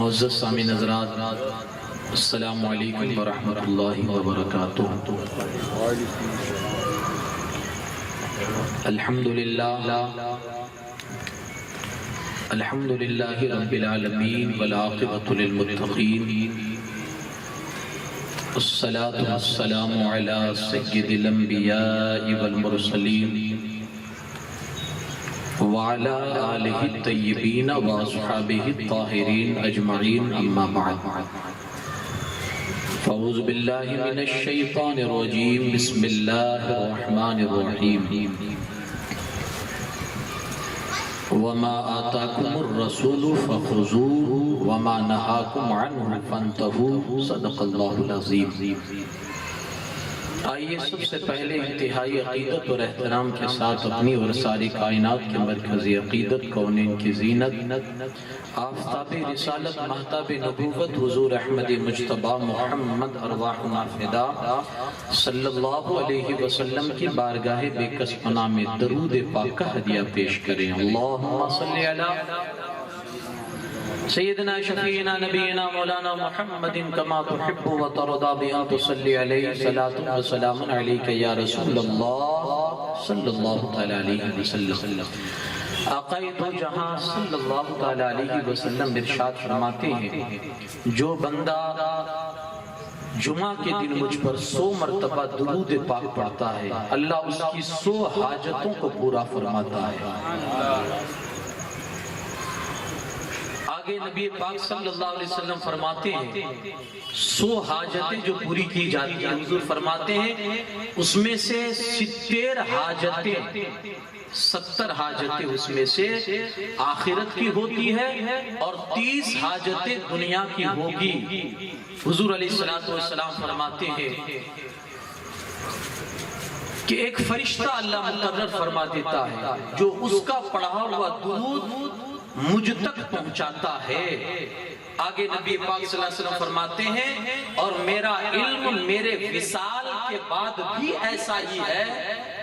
معزز سامعین حضرات، السلام علیکم ورحمۃ اللہ وبرکاتہ۔ الحمدللہ رب العالمین والعاقبۃ للمتقین، والصلاة والسلام علی سید الانبیاء والمرسلین وعلى آلہ الطیبین واصحابہ الطاہرین اجمعین، اما بعد، فاعوذ باللہ من الشیطان الرجیم، بسم اللہ الرحمن الرحیم، وما آتاکم الرسول فخذوه وما نہاکم عنہ فانتہوا، صدق اللہ العظیم۔ آئیے سب سے پہلے انتہائی عقیدت اور احترام کے ساتھ اپنی اور ساری کائنات کے مرکزی عقیدت، کونین کی زینت، آفتاب رسالت، مہتاب نبوت، حضور احمد مجتبی محمد ارواحنا فدا صلی اللہ علیہ وسلم کی بارگاہ بے کس پناہ میں درود پاک کا ہدیہ پیش کریں۔ اللہم صلی علی سیدنا شفیعنا نبینا مولانا محمد کما تحب و ترضا بان تصلی علیہ، صلاة و سلام علیک یا رسول اللہ صلی اللہ تعالی علیہ وسلم۔ آقا دو جہاں صلی اللہ تعالی علیہ وسلم ارشاد فرماتے ہیں، جو بندہ جمعہ کے دن مجھ پر 100 مرتبہ درود پاک پڑھتا ہے، اللہ اس کی 100 حاجتوں کو پورا فرماتا ہے۔ آگے نبی پاک صلی اللہ علیہ وسلم فرماتے ہیں 100 حاجتیں جو پوری کی جاتی ہیں، حضور فرماتے ہیں اس میں سے 70 حاجتیں اس میں سے آخرت کی ہوتی ہے اور 30 حاجتیں دنیا کی ہوگی۔ حضور علیہ السلام فرماتے ہیں کہ ایک فرشتہ اللہ مقرر فرما دیتا ہے جو اس کا پڑھا ہوا درود مجھ تک پہنچاتا ہے۔ آگے نبی پاک صلی اللہ علیہ وسلم فرماتے ہیں اور میرا علم میرے وصال کے بعد بھی ایسا ہی ہے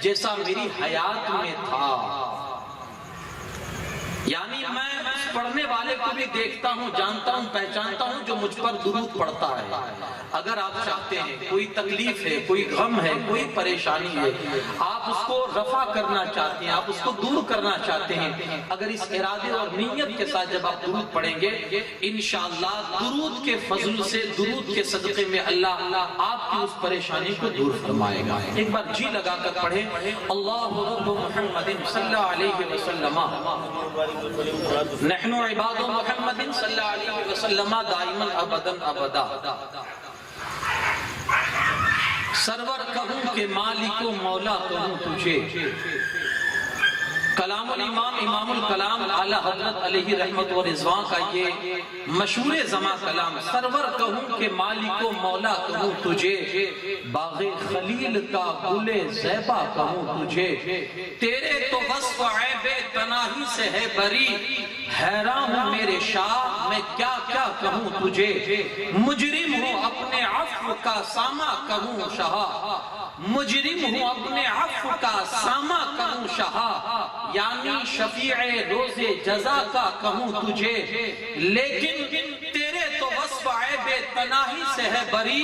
جیسا میری حیات میں تھا۔ یعنی میں اس پڑھنے والے کو بھی دیکھتا ہوں، جانتا ہوں، پہچانتا ہوں جو مجھ پر درود پڑھتا ہے۔ اگر آپ چاہتے ہیں کوئی تکلیف ہے، کوئی غم ہے، کوئی پریشانی ہے، آپ اس کو رفع کرنا چاہتے ہیں، آپ اس کو دور کرنا چاہتے ہیں، اگر اس ارادے اور نیت کے ساتھ جب آپ درود پڑھیں گے، انشاءاللہ درود کے فضل سے، درود کے صدقے میں اللہ آپ کی اس پریشانی کو دور فرمائے گا۔ ایک بار جی لگا کر پڑھیں، اللہ رب محمد صلی اللہ علیہ وسلم، نحن عباد محمد صلی اللہ علیہ وسلم دائما ابدا ابدا۔ سرور کہوں کہ مالک و مولا کہوں تجھے، کلام الامام امام الکلام اعلی حضرت علیہ رحمت و رضوان کا یہ مشہور زماں کلام، سرور کہوں کہ مالک و مولا کہوں تجھے، باغ خلیل کا گل زیبا کہوں تجھے، تیرے تو وصف عیب تناہی سے ہے بری، حیران ہوں میرے شاہ میں کیا کیا کہوں تجھے، مجرم ہوں اپنے عفو کا سامہ کہوں شاہ، مجرم ہوں اپنے عفو کا سامہ کہوں شاہ، یعنی شفیع روز جزا کا کہوں تجھے، لیکن تیرے تو وصف عیب تناہی سے ہے بری،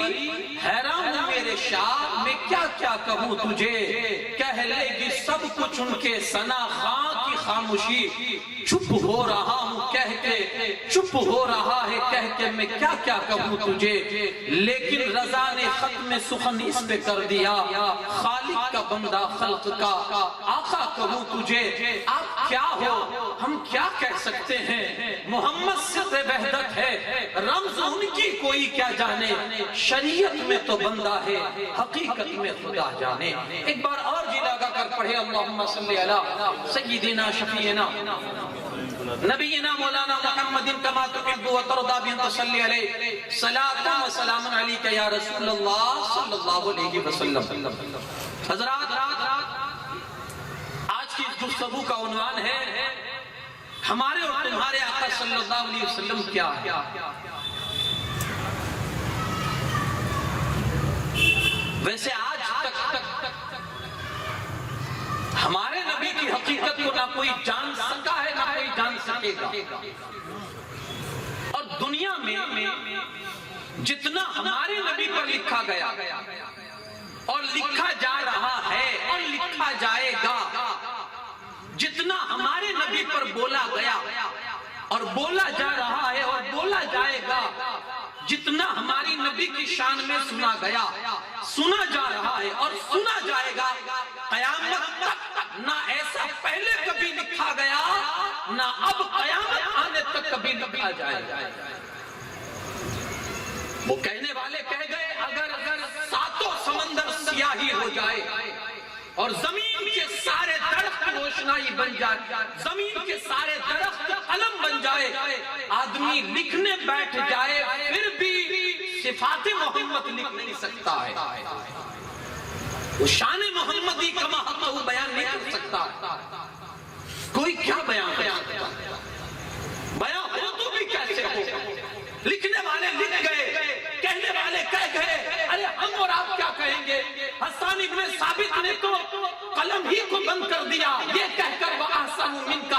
حیران ہوں میرے شاہ میں کیا کیا کہوں تجھے، کہہ لے گی سب کچھ ان کے ثنا خاں کی خاموشی، چپ ہو رہا ہوں کہہ کے، چپ ہو رہا ہے کہہ کے میں کیا کیا کہوں تجھے، لیکن رضا نے ختم سخن اس پہ کر دیا، خالق کا بندہ خلق کا آقا کہوں تجھے، آپ کیا ہو ہم کیا کہہ سکتے ہیں، محمد صدق وحدت ہے رمز ان کی کوئی کیا جانے، شریعت میں تو بندہ ہے حقیقت میں خدا جانے۔ ایک بار اور جی لگا کر پڑھے، اللہم صلی علی سیدنا شفیعنا نبینا مولانا محمد کما تحب و ترضا بان تصلی علیہ، صلاۃ و سلام علیک یا رسول اللہ صلی اللہ علیہ وسلم۔ حضرات، آج کی گفتگو کا عنوان ہے ہمارے اور تمہارے آقا صلی اللہ علیہ وسلم کیا ہے۔ ویسے آج تک ہمارے نبی کی حقیقت کو نہ کوئی جان سکا ہے نہ کوئی جان سکے گا، اور دنیا میں جتنا ہمارے نبی پر لکھا گیا اور لکھا جا رہا ہے اور لکھا جائے گا، جتنا ہمارے نبی پر بولا گیا اور بولا جا رہا ہے اور بولا جائے گا، جتنا ہماری نبی کی شان میں سنا گیا، سنا جا رہا ہے اور سنا جائے گا، قیامت تک نہ ایسا پہلے کبھی لکھا گیا نہ اب قیامت آنے تک کبھی لکھا جائے گا۔ وہ کہنے والے کہہ گئے اگر ساتوں سمندر سیاہی ہو جائے اور زمین کے سارے درخت روشنائی بن جائے، زمین کے سارے درخت قلم بن جائے، آدمی لکھنے بیٹھ جائے، پھر بھی صفات محمد لکھ نہیں سکتا ہے، وہ شان محمدی کما حق وہ بیان نہیں کر سکتا۔ کوئی کیا بیان کر سکتا؟ بیان ہو تو بھی کیسے ہو؟ لکھنے والے لکھ گئے، کہنے والے کہہ گئے، ارے ہم اور آپ کیا کہیں گے؟ حسان ابن ثابت نے تو قلم ہی کو بند کر دیا، یہ کہہ کر وَأَحْسَنُ مِنْكَ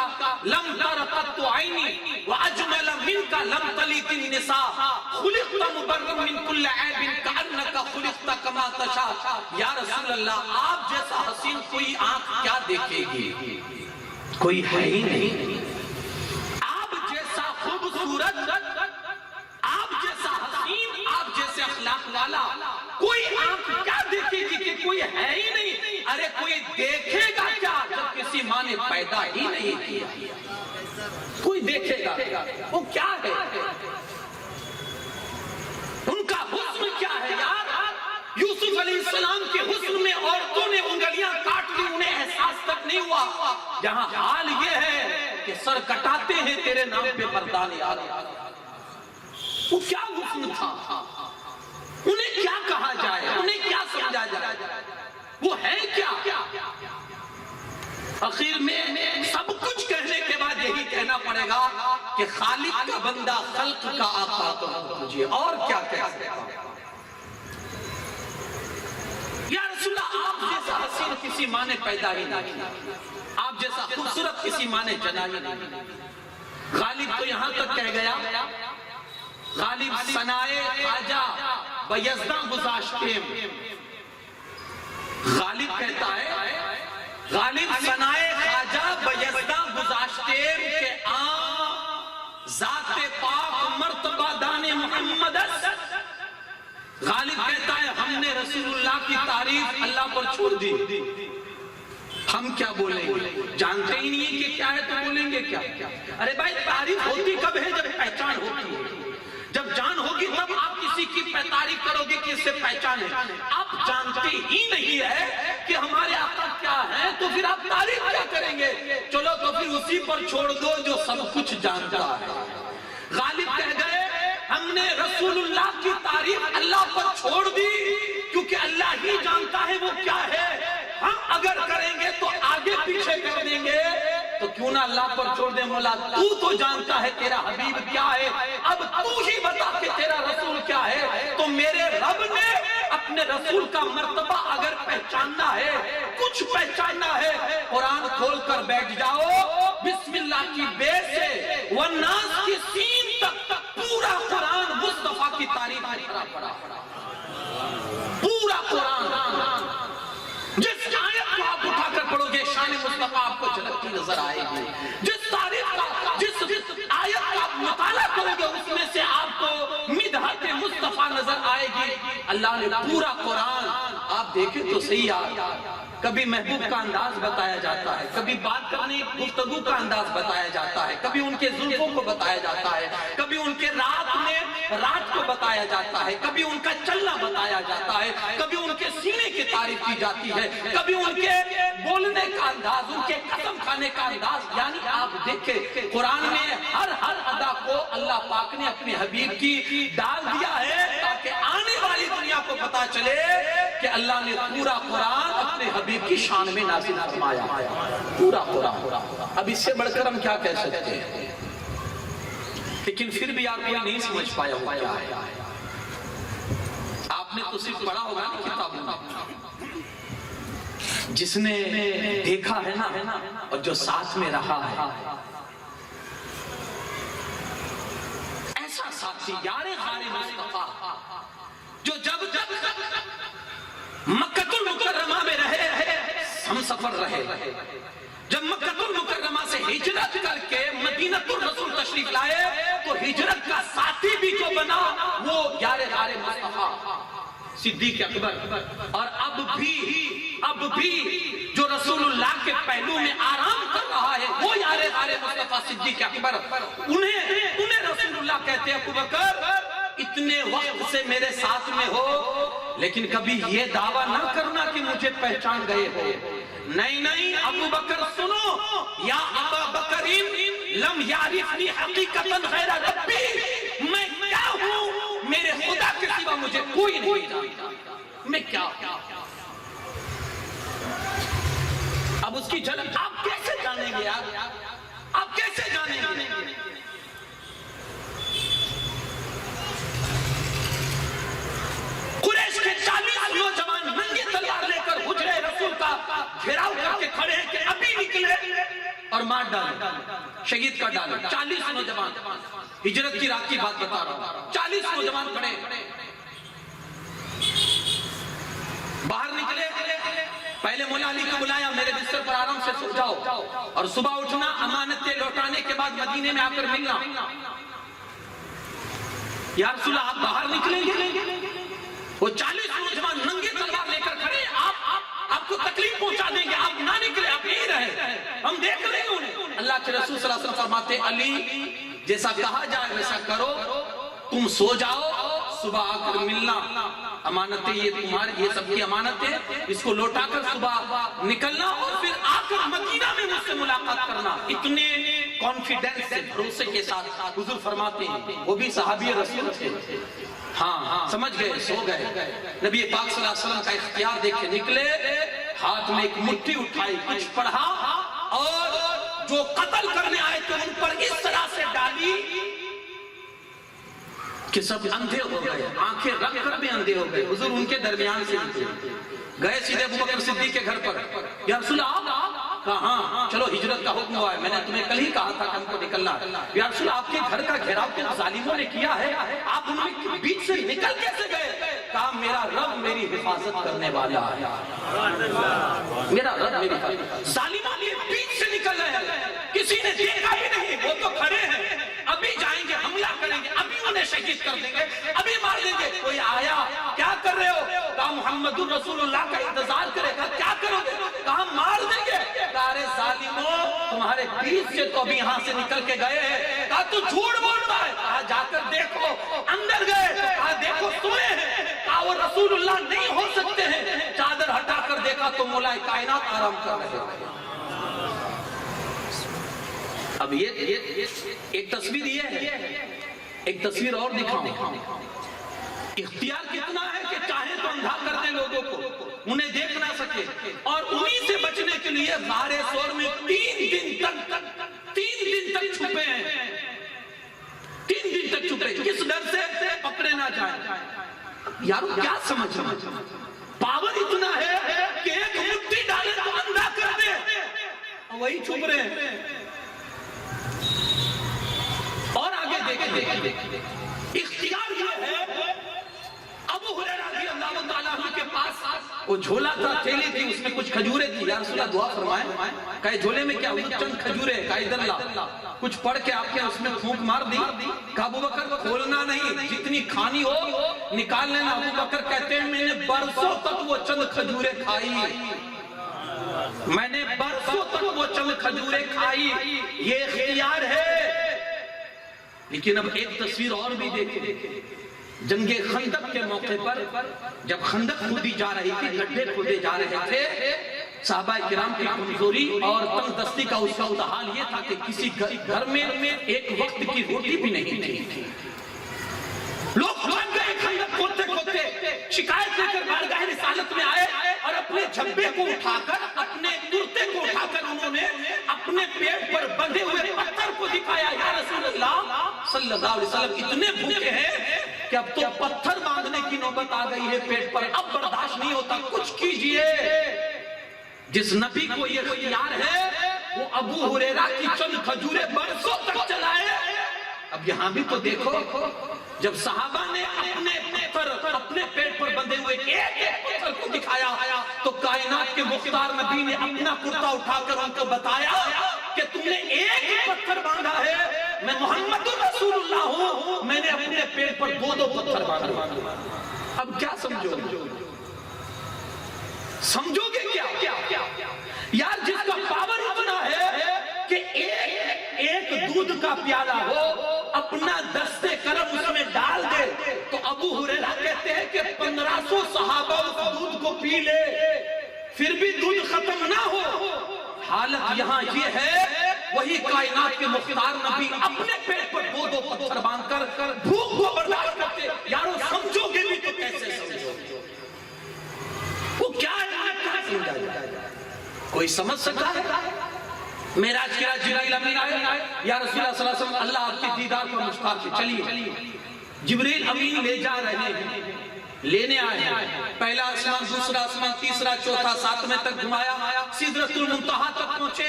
لَمْ تَرَ قَطُّ عَيْنِي وَأَجْمَلَ مِنْكَ لَمْ تَلِدِ النِّسَاءُ خُلِقْتَ مُبَرًّا مِنْ كُلِّ عَيْبٍ كَأَنَّكَ خُلِقْتَ كَمَا تَشَاءُ۔ یا رسول اللہ، آپ جیسا حسین کوئی آنکھ کیا دیکھے گی؟ کوئی ہے ہی نہیں۔ آپ جیسا خوبصورت، آپ جیسا حسین، آپ جیسے اخلاق والا کوئی آنکھ کیا دیکھے گی کہ کوئی ہے ہی نہیں۔ ارے کوئی دیکھے گا کیا جب کسی ماں نے پیدا ہی نہیں کیا؟ کوئی دیکھے گا وہ کیا ہے؟ ان کا حسن کیا ہے یار؟ یوسف علیہ السلام کے حسن میں عورتوں نے انگلیاں کاٹ لی، انہیں احساس تک نہیں ہوا، جہاں حال یہ ہے کہ سر کٹاتے ہیں تیرے نام پہ مردان یار۔ وہ کیا حسن تھا؟ انہیں کیا کہا جائے؟ انہیں کیا سمجھا جائے؟ وہ ہے کیا؟ آخر میں سب کچھ کہنے کے بعد یہی کہنا پڑے گا کہ خالق کا بندہ خلق کا آقا تو مجھے اور کیا کہہ سکتا؟ یا رسول اللہ، آپ جیسا حسین کسی ماں نے پیدا ہی نہیں کیا، آپ جیسا خوبصورت کسی ماں نے جنا ہی نہیں۔ غالب تو یہاں تک کہہ گیا، غالب ثنائے خواجہ بیزداں گزاشتیم، غالب کہتا ہے غالب ثنائے خواجہ بیزداں گزاشتیم کہ ذات پاک مرتبہ دان محمد۔ غالب کہتا ہے ہم نے رسول اللہ کی تعریف اللہ پر چھوڑ دی، ہم کیا بولیں گے؟ جانتے ہی نہیں ہیں کہ کیا ہے تو بولیں گے کیا؟ ارے بھائی تعریف ہوتی کب ہے؟ جب پہچان ہوتی ہے، جب جان ہوگی تب آپ کسی کی تعریف کرو گے کہ اس سے پہچان ہے۔ آپ جانتے ہی نہیں ہے کہ ہمارے آقا کیا ہے تو پھر آپ تعریف کیا کریں گے؟ چلو تو پھر اسی پر چھوڑ دو جو سب کچھ جانتا ہے۔ غالب کہہ گئے ہم نے رسول اللہ کی تعریف اللہ پر چھوڑ دی کیونکہ اللہ ہی جانتا ہے وہ کیا ہے، ہم اگر کریں گے تو آگے پیچھے کر دیں گے، تو کیوں نہ اللہ پر چھوڑ دیں؟ مولا تو جانتا ہے تیرا حبیب کیا ہے، اب تو ہی بتا کہ تیرا رسول کیا ہے۔ تو میرے رب نے اپنے رسول کا مرتبہ اگر پہچاننا ہے، کچھ پہچاننا ہے، قرآن کھول کر بیٹھ جاؤ، بسم اللہ کی بے سے والناس کی سین تک پورا قرآن مصطفیٰ کی تعریف میں بھرا پڑا، پورا قرآن۔ جس آیت کو آپ اٹھا کر پڑھو گے شان مصطفیٰ آپ کو جھلکتی نظر آئے گی، جس تاریخ کا جس آیت کا آپ مطالعہ کرو گے اس میں سے آپ کو مدحت مصطفیٰ نظر آئے گی۔ اللہ نے پورا قرآن، آپ دیکھیں تو صحیح یار، کبھی محبوب کا انداز بتایا جاتا ہے، کبھی بات کرنے گفتگو کا انداز بتایا جاتا ہے، کبھی ان کے زلفوں کو بتایا جاتا ہے، کبھی ان کے رات کو بتایا جاتا ہے، کبھی ان کا چلنا بتایا جاتا ہے، کبھی ان کے سینے کی تعریف کی جاتی ہے، کبھی ان کے بولنے کا انداز، ان کے قسم کھانے کا انداز۔ یعنی آپ دیکھیں قرآن میں ہر ادا کو اللہ پاک نے اپنے حبیب کی ڈال دیا ہے تاکہ آنے والی دنیا کو پتا چلے کہ اللہ نے پورا قرآن اپنے حبیب کی شان میں نازل فرمایا، پورا قرآن۔ اب اس سے بڑھ کر ہم کیا کہہ سکتے ہیں؟ لیکن پھر بھی آپ کوئی نہیں سمجھ پایا ہوا کیا ہے۔ آپ نے تو صرف پڑھا ہوگا نا کتابوں میں، جس نے دیکھا ہے نا اور جو ساتھ میں رہا ہے، ایسا ساتھ یار غار مصطفیٰ جو جب مکہ المکرمہ میں رہے ہم سفر رہے، جب مکہ المکرمہ سے ہجرت کر کے مدینہ الرسول تشریف لائے تو ہجرت کا ساتھی بھی جو بنا وہ یار غار مصطفیٰ صدیق اکبر، اور اب بھی جو رسول اللہ کے پہلو میں آرام کر رہا ہے وہ یار غار مصطفیٰ صدیق اکبر، انہیں رسول اللہ کہتے ہیں ابو بکر اتنے وقت سے میرے ساتھ میں ہو لیکن کبھی یہ دعویٰ نہ کرنا کہ مجھے پہچان گئے ہو۔ نہیں ابو بکر سنو، یا ابا بکرین لم یعرفنی حقیقتاً غیر ربی، میں کیا ہوں میرے خدا کے سوا مجھے کوئی نہیں جانتا، میں کیا ہوں۔ اب اس کی جھلک آپ کیسے جانیں گے یار، آپ کیسے جانیں گے؟ قریش کے 40 نوجوان ننگی تلوار لے کر حجرے رسول کا گھیراؤ کر کے کھڑے ہیں کہ ابھی نکلے اور مار ڈالے، شہید کر ڈالے۔ 40 نوجوان، ہجرت کی رات کی بات بتا رہا ہوں، 40 نوجوان کھڑے باہر نکلے، پہلے مولا علی کو بلایا، میرے بستر پر آرام سے سو جاؤ اور صبح اٹھنا، امانتیں لوٹانے کے بعد مدینے میں آ کر ملنا۔ یا رسول اللہ آپ باہر نکلیں گے؟ وہ 40 نوجوان ننگے تلوار لے کر کھڑے، آپ کو تکلیف پہنچا دیں گے، آپ نہ نکلے، آپ یہی رہے، ہم دیکھ لیں گے انہیں۔ اللہ کے رسول صلی اللہ علیہ وسلم فرماتے علی جیسا کہا جائے ویسا کرو، تم سو جاؤ، صبح آ کر ملنا، امانتیں یہ تمہاری، یہ سب کی امانتیں، اس کو لوٹا کر صبح نکلنا اور پھر آ کر مدینہ میں مجھ سے ملاقات کرنا۔ اتنے کانفیڈنس سے، بھروسے کے ساتھ حضور فرماتے ہیں، وہ بھی صحابی رسول تھے، ہاں سمجھ گئے، سو گئے۔ نبی پاک صلی اللہ علیہ وسلم کا اختیار دیکھے نکلے، ہاتھ میں ایک مٹھی اٹھائی، کچھ پڑھا اور جو قتل کرنے آئے تھے ان پر اس طرح سے ڈالی کہ سب اندھے ہو گئے، آنکھیں رکھ کر بھی اندھے ہو گئے۔ حضور ان کے درمیان سے گئے سیدھے ابوبکر صدیق کے گھر پر، یا رسول اللہ کہاں؟ چلو ہجرت کا حکم ہوا ہے، میں نے تمہیں کل ہی کہا تھا کہ ہم کو نکلنا ہے۔ یا رسول اللہ آپ کے گھر کا گھیراؤ کے ظالموں نے کیا ہے، آپ ان کے بیچ سے نکل کیسے گئے؟ کہا میرا رب میری حفاظت کرنے والا ہے، میرا رب میری حفاظت، ظالموں کے بیچ سے نکل رہے ہیں، کسی نے دیکھا ہی نہیں، وہ تو کھڑے ہیں، ابھی جائیں گے، حملہ کریں گے، ابھی انہیں شہید کر دیں گے، ابھی مار دیں گے۔ کوئی آیا، کیا کر رہے ہو؟ کہا محمد الرسول اللہ کا انتظار کرے گا، کیا کرو گے؟ کہا مار دیں گے۔ کہا ظالموں تمہارے بیچ سے تو ابھی یہاں سے نکل کے گئے ہیں۔ کہا تو جھوٹ بول رہا ہے۔ کہا جا کر دیکھو، اندر گئے، کہا دیکھو سوئے ہیں، کہا وہ رسول اللہ نہیں ہو سکتے ہیں۔ چادر ہٹا کر دیکھا تو مولا کائنات آرام کر رہے ہیں۔ اب یہ ایک تصویر یہ ہے، ایک تصویر اور دکھاؤں۔ اختیار کتنا ہے کہ چاہے تو اندھا کر دے لوگوں کو، انہیں دیکھ نہ سکے، اور انہی سے بچنے کے لیے غار ثور میں 3 دن تک چھپے ہیں، 3 دن تک چھپے، کس ڈر سے؟ پکڑے نہ جائیں۔ یارو کیا سمجھ پاور اتنا ہے کہ ایک مٹھی ڈالے تو اندھا کر دے، وہی چھپ رہے ہیں۔ اور آگے دیکھیں، اختیار یہ ہے، ابو ہریرہ رضی اللہ تعالیٰ عنہ کے پاس وہ جھولا تھا، تھیلی تھی، اس میں کچھ کھجوریں تھی۔ یا رسول اللہ دعا فرمائیں۔ کہے جھولے میں کیا؟ چند کھجوریں، کہا ادھر لا، کچھ پڑھ کے آپ کے اس میں پھونک مار دی۔ کہا ابو بکر کھولنا نہیں، جتنی کھانی ہو نکال لینا۔ ابو بکر کہتے ہیں میں نے برسوں تک وہ چند کھجوریں کھائی، میں نے برسوں تک وہ چند کھجوریں کھائی، یہ اختیار ہے۔ لیکن اب ایک تصویر اور بھی دیکھیں، جنگ خندق کے موقع پر جب خندق کھودی جا رہی تھی، گڈھے کھودے جا رہے تھے، صحابہ کرام کی کمزوری اور تنگ دستی کا اس وقت حال یہ تھا کہ کسی گھر میں ایک وقت کی روٹی بھی نہیں تھی۔ لوگ بھاگ گئے، خندق کھودتے کھودتے شکایت لے کر بارگاہ رسالت میں آئے اور اپنے جھبے کو اٹھا کر، اپنے کرتے کو اٹھا کر انہوں نے اپنے پیٹ پر بندھے ہوئے پتھر کو دکھایا۔ یا رسول اللہ صلی اللہ علیہ وسلم اتنے بھوکے ہیں کہ اب تو پتھر باندھنے کی نوبت آ گئی ہے پیٹ پر، اب برداشت نہیں ہوتا، کچھ کیجئے۔ جس نبی کو یہ اختیار ہے وہ ابو ہریرہ کی چند کھجوریں برسوں تک چلائے اب یہاں بھی تو دیکھو، جب صحابہ نے اپنے پیٹ پر بندھے ہوئے ایک ایک پتھر کو دکھایا تو کائنات کے مختار نبی نے اپنا کرتا اٹھا کر ان کو بتایا کہ تم نے ایک ہی پتھر باندھا ہے، میں محمد رسول اللہ ہوں، میں نے اپنے پیٹ پر دو دو پتھر باندھا۔ اب کیا سمجھو گے کیا یار، جس کا پاور اتنا ہے کہ ایک دودھ کا پیالہ ہو، اپنا دستے کرم اس میں ڈال دے، تو ابو ہریرہ کہتے ہیں کہ 1500 صحابہ اس دودھ کو پی لے پھر بھی دودھ ختم نہ ہو۔ حالت یہاں یہ ہے، وہی کائنات کے مختار نبی اپنے پیٹ پر دو دو پتھر باندھ کر بھوک کو برداشت کرتے۔ یارو سمجھو گے بھی تو کیسے سمجھو گے؟ وہ کیا ہے، کوئی سمجھ سکتا ہے؟ معراج کیا، جبرائیل امین آئے، یا رسول اللہ صلی اللہ علیہ وسلم اللہ آپ کے دیدار پر مشتاق ہے، چلیے جبرائیل امین لے جا رہے ہیں، لینے آئے ہیں، پہلا آسمان، دوسرا آسمان، تیسرا، چوتھا، ساتویں تک گھمایا، سدرۃ المنتہا تک پہنچے۔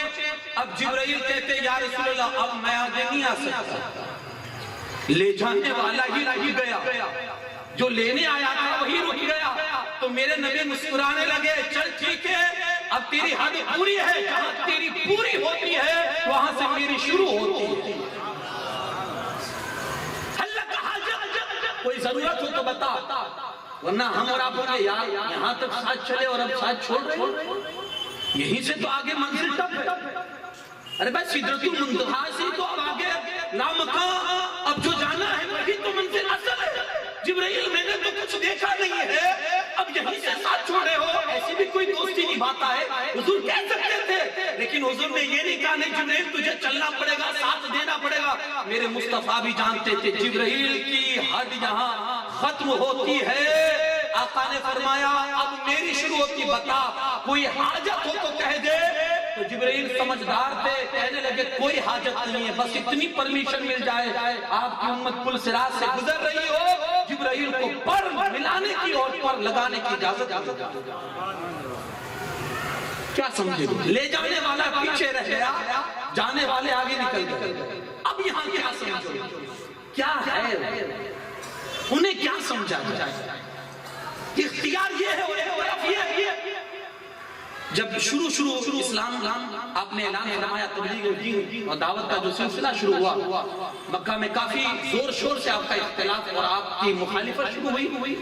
اب جبرائیل کہتے یا رسول اللہ اب میں آگے نہیں آ سکتا، لے جانے والا ہی رہ گیا، جو لینے آیا تھا وہی رک گیا۔ تو میرے نبی مسکرانے لگے، چل ٹھیک ہے، اب تیری حد پوری ہے، جہاں تیری پوری ہوتی ہے وہاں سے میری شروع ہوتی ہے۔ اللہ کا حاجت کوئی ضرورت ہو تو بتا، ورنہ ہم اور آپ ہوں گے یار یہاں تک ساتھ چلے اور اب ساتھ چھوڑ رہے، یہیں سے تو آگے منزل ٹپ ہے۔ ارے بھائی سدرۃ المنتہا سے تو اب آگے لامکان، اب جو جانا ہے وہی تو منزل اصل ہے۔ جبرائیل میں نے تو کچھ دیکھا نہیں ہے، اب یہیں سے ساتھ چھوڑے ہو، ایسی بھی کوئی دوستی نبھاتا ہے؟ حضور کہہ سکتے تھے، لیکن حضور نے یہ نہیں کہا نہیں جبرائیل تجھے چلنا پڑے گا، ساتھ دینا پڑے گا۔ میرے مصطفیٰ بھی جانتے تھے جبرائیل کی حد یہاں ختم ہوتی ہے۔ آقا نے فرمایا اب میری شروع ہوتی، بتا کوئی حاجت ہو تو کہہ دے۔ تو جبرائیل سمجھدار تھے، کہنے لگے کوئی حاجت نہیں ہے، بس اتنی پرمیشن مل جائے آپ کی امت پل صراط سے گزر رہی ہو، جبرائیل کو پر ملانے کی اور پر لگانے کی اجازت دی۔ کیا سمجھے؟ لے جانے والا پیچھے رہ گیا، جانے والے آگے نکل گئے۔ اب یہاں کیا سمجھو؟ کیا ہے انہیں کیا سمجھا جائے؟ اختیار یہ ہے اور یہ ہے۔ جب شروع اسلام آپ نے اعلان فرمایا، تبلیغ دین اور دعوت کا جو سلسلہ شروع ہوا، مکہ میں کافی زور شور سے آپ کا اختلاف اور آپ کی مخالفت شروع ہوئی،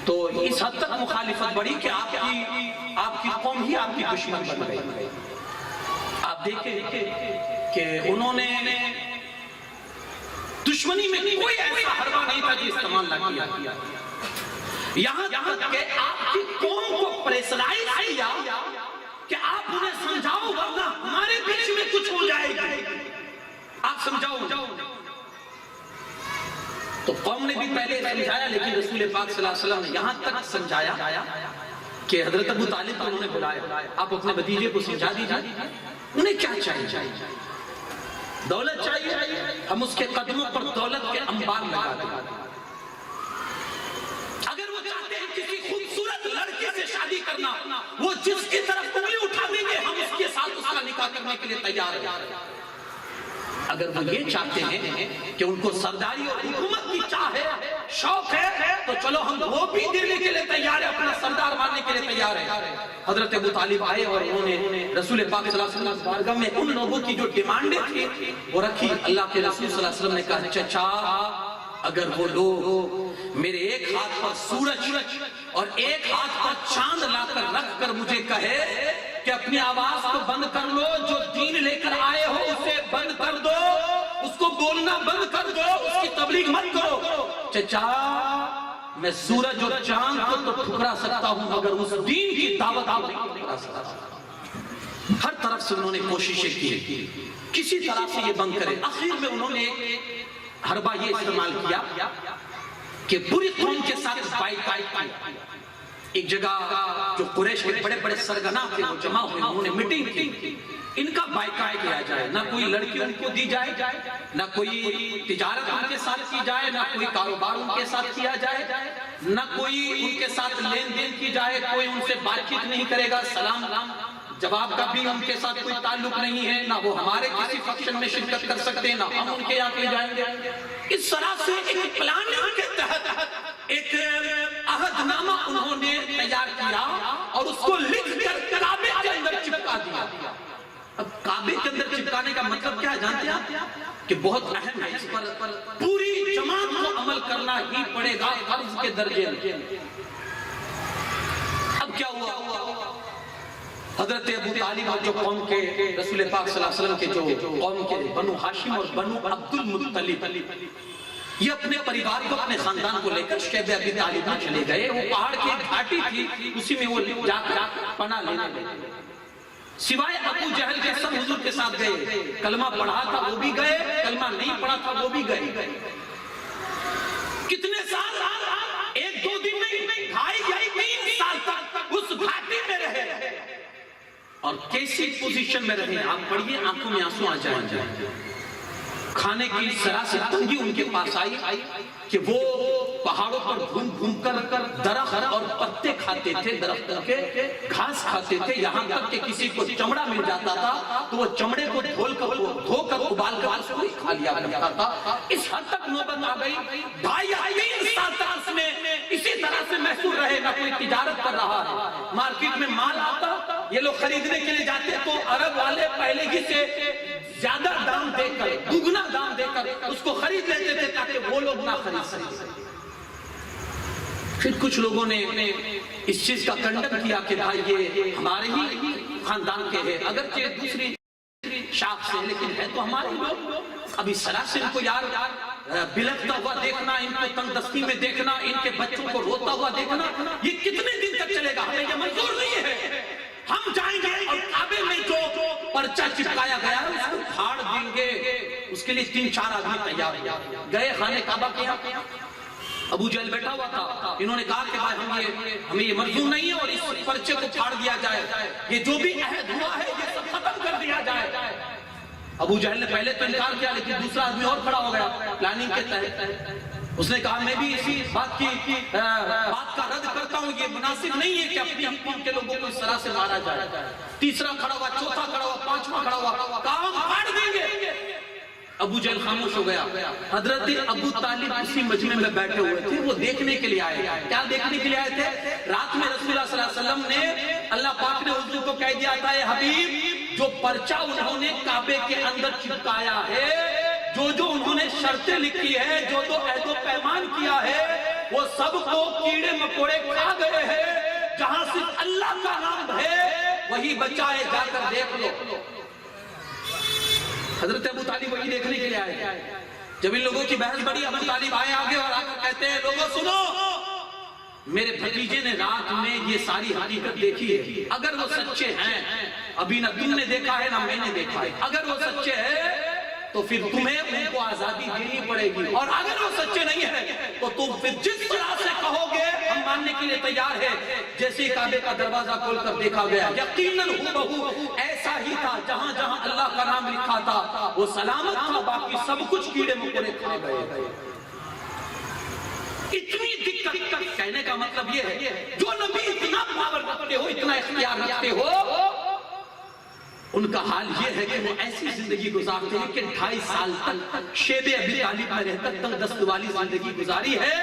تو اس حد تک مخالفت بڑھی کہ آپ کی قوم ہی آپ کی دشمن بن گئی۔ آپ دیکھیں کہ انہوں نے دشمنی میں کوئی ایسا حربہ نہیں تھا جو استعمال نہ کیا، یہاں تک کہ آپ کی قوم کو پریشرائز کیا کہ آپ انہیں سمجھاؤ ورنہ ہمارے بیچ میں کچھ ہو جائے گا، آپ سمجھاؤ۔ تو قوم نے بھی پہلے سمجھایا، لیکن رسول پاک صلی اللہ علیہ وسلم نے یہاں تک سمجھایا کہ حضرت ابو طالب کو انہوں نے بلایا، آپ اپنے بھتیجے کو سمجھا دیجیے انہیں کیا چاہیے۔ دولت چاہیے، ہم اس کے قدموں پر دولت کے انبار لگا دیں۔ اگر وہ چاہتے ہیں کسی خوبصورت لڑکی سے شادی کرنا، وہ جس کی طرف انگلی اٹھا دیں گے ہم اس کے ساتھ اس کا نکاح کرنے کے لیے تیار ہیں۔ اگر وہ یہ چاہتے ہیں کہ ان کو سرداری اور حکومت کی چاہ ہے، شوق ہے، تو چلو ہم وہ بھی دینے کے لیے تیار ہیں، اپنا سردار ماننے کے لیے تیار ہیں۔ حضرت ابو طالب آئے اور انہوں نے رسول پاک صلی اللہ علیہ وسلم بارگاہ میں ان لوگوں کی جو ڈیمانڈیں تھی وہ رکھی۔ اللہ کے رسول صلی اللہ علیہ وسلم نے کہا چچا اگر وہ لوگ میرے ایک ہاتھ پر سورج اور ایک ہاتھ پر چاند لا کر رکھ کر مجھے کہے کہ اپنی آواز کو بند کر لو، جو دین لے کر آئے ہو اسے بند کر دو، اس کو بولنا بند کر دو، اس کی تبلیغ مت کرو، چچا میں سورج اور چاند کو تو ٹھکرا سکتا ہوں مگر اس دین کی دعوت کو نہیں ٹھکرا سکتا۔ ہر طرف سے انہوں نے کوششیں کی کسی طرح سے یہ بند کرے۔ آخر میں انہوں نے حربہ یہ استعمال کیا کہ پوری قوم کے ساتھ بائیکاٹ کیا۔ ایک جگہ جو قریش کے بڑے بڑے سرگنا تھے وہ جمع ہوئے، انہوں نے میٹنگ کی، ان کا بائیکاٹ کیا جائے، نہ کوئی لڑکی ان کو دی جائے، نہ کوئی تجارت ان کے ساتھ کی جائے، نہ کوئی کاروبار ان کے ساتھ کیا جائے، نہ کوئی ان کے ساتھ لین دین کی جائے، کوئی ان سے بات چیت نہیں کرے گا، سلام جب آپ کا بھی ان کے ساتھ کوئی تعلق نہیں ہے، نہ وہ ہمارے کسی فنکشن میں شرکت کر سکتے، نہ ہم ان کے یہاں پہ جائیں گے۔ اس طرح سے ایک پلاننگ کے تحت ایک عہد نامہ انہوں نے تیار کیا اور اس کو لکھ کر کعبے کے اندر چپکا دیا۔ اب کعبے کے اندر چپکانے کا مطلب کیا جانتے ہیں کہ بہت اہم ہے، اس پر پوری جماعت کو عمل کرنا ہی پڑے گا فرض کے درجے میں۔ اب کیا ہوا؟ حضرت ابو طالب اور جو قوم کے رسول پاک صلی اللہ علیہ وسلم کے جو قوم کے بنو ہاشم اور بنو عبد المطلب، یہ اپنے پریوار کو اپنے خاندان کو لے کر شیب ابی طالب میں چلے گئے۔ وہ پہاڑ کی ایک گھاٹی تھی، اسی میں وہ جا کر پناہ لینے لگے۔ سوائے ابو جہل کے سب حضور کے ساتھ گئے، کلمہ پڑھا تھا وہ بھی گئے، کلمہ نہیں پڑھا تھا وہ بھی گئے۔ کتنے سال؟ ایک دو دن نہیں، 2.5-3 سال تک اس گھاٹی میں رہے۔ اور کیسی پوزیشن میں رہے آپ پڑھیے، آنکھوں میں آنسو آ جائیں۔ کھانے کی ذرا سے تنگی ان کے پاس آئی کہ وہ پہاڑوں پر گھوم گھوم کر درخت اور پتے کھاتے تھے، درختوں کے گھاس کھاتے تھے، یہاں تک کہ کسی کو چمڑا مل جاتا تھا تو وہ چمڑے کو دھو کر ابال کر اس کو کھا لیا کرتا تھا۔ اس حد تک نوبت آ گئی، 2.5-3 سال تک اس میں اسی طرح سے محسوس رہے، نہ کوئی تجارت کر رہا ہے۔ مارکیٹ میں مال آتا، یہ لوگ خریدنے کے لیے جاتے تو عرب والے پہلے ہی سے زیادہ دام دے کر، دگنا دام دے کر اس کو خرید لیتے تھے تاکہ وہ لوگ نہ خرید سکیں۔ پھر کچھ لوگوں نے اس چیز کا کنڈم کیا کہ بھائی یہ ہمارے ہی خاندان کے ہیں، اگرچہ دوسری شاخ سے لیکن ہے تو ہمارے لوگ۔ اب اس طرح سے ان کو یار بلکتا ہوا دیکھنا، ان کو تنگ دستی میں دیکھنا، ان کے بچوں کو روتا ہوا دیکھنا، یہ کتنے دن تک چلے گا؟ ہمیں یہ منظور نہیں ہے۔ ہم جائیں گے اور کعبے میں جو پرچہ چپکایا گیا ہے اس کو پھاڑ دیں گے۔ اس کے لیے 3-4 آدمی تیار گئے خانے کعبہ کے یہاں۔ ابو جہل بیٹھا ہوا تھا، انہوں نے کہا کہ بھائی ہمیں یہ منظور نہیں ہے اور اس پرچے کو پھاڑ دیا جائے، یہ جو بھی عہد ہوا ہے یہ سب ختم کر دیا جائے۔ ابو جہل نے پہلے تو انکار کیا، لیکن دوسرا آدمی اور کھڑا ہو گیا پلاننگ کے تحت۔ اس نے کہا میں بھی اسی بات کا رد کرتا ہوں، یہ مناسب نہیں ہے کہ اپنی قوم کے لوگوں کو اس طرح سے مارا جائے۔ تیسرا کھڑا ہوا، چوتھا کھڑا ہوا، 5واں کھڑا ہوا، کام پھاڑ دیں گے۔ ابو جہل خاموش ہو گیا۔ حضرت ابو طالب اسی مجمع میں بیٹھے ہوئے تھے، وہ دیکھنے کے لیے آئے۔ کیا دیکھنے کے لیے آئے تھے؟ رات میں رسول اللہ صلی اللہ علیہ وسلم نے، اللہ پاک نے حضور کو کہہ دیا تھا اے حبیب، جو پرچہ انہوں نے کعبے کے اندر چپکایا ہے، جو انہوں نے شرطیں لکھی ہے، جو عہد و پیمان کیا ہے، وہ سب کو کیڑے مکوڑے کھا گئے ہیں۔ جہاں صرف اللہ کا نام ہے وہی بچائے، جا کر دیکھ لو۔ حضرت ابو طالب وہی دیکھنے کے لیے آئے۔ جب ان لوگوں کی بحث بڑی، ابو طالب آئے آگے اور آ کر کہتے ہیں لوگوں سنو، میرے بھتیجے نے رات میں یہ ساری حقیقت دیکھی ہے، اگر وہ سچے ہیں، ابھی نہ تم نے دیکھا ہے نہ میں نے دیکھا ہے، اگر وہ سچے ہیں تو پھر تمہیں ان کو آزادی دینی پڑے گی، اور اگر وہ سچے نہیں ہیں تو تم پھر جس طرح سے کہو گے ہم ماننے کے لیے تیار ہے۔ جیسے کعبے کا دروازہ کھول کر دیکھا گیا، یقیناً ہو ایسا ہی تھا، جہاں جہاں اللہ کا نام لکھا تھا وہ سلامت تھا، باقی سب کچھ کیڑے مکوڑے کھا گئے۔ اتنی دقت، کہنے کا مطلب یہ ہے جو نبی اتنا پاور رکھتے ہو، اتنا اختیار رکھتے ہو، ان کا حال یہ ہے کہ وہ ایسی زندگی گزارتے ہیں کہ 2.5 سال تک شیب ابی طالب میں رہ کر تنگ دست والی زندگی گزاری ہے۔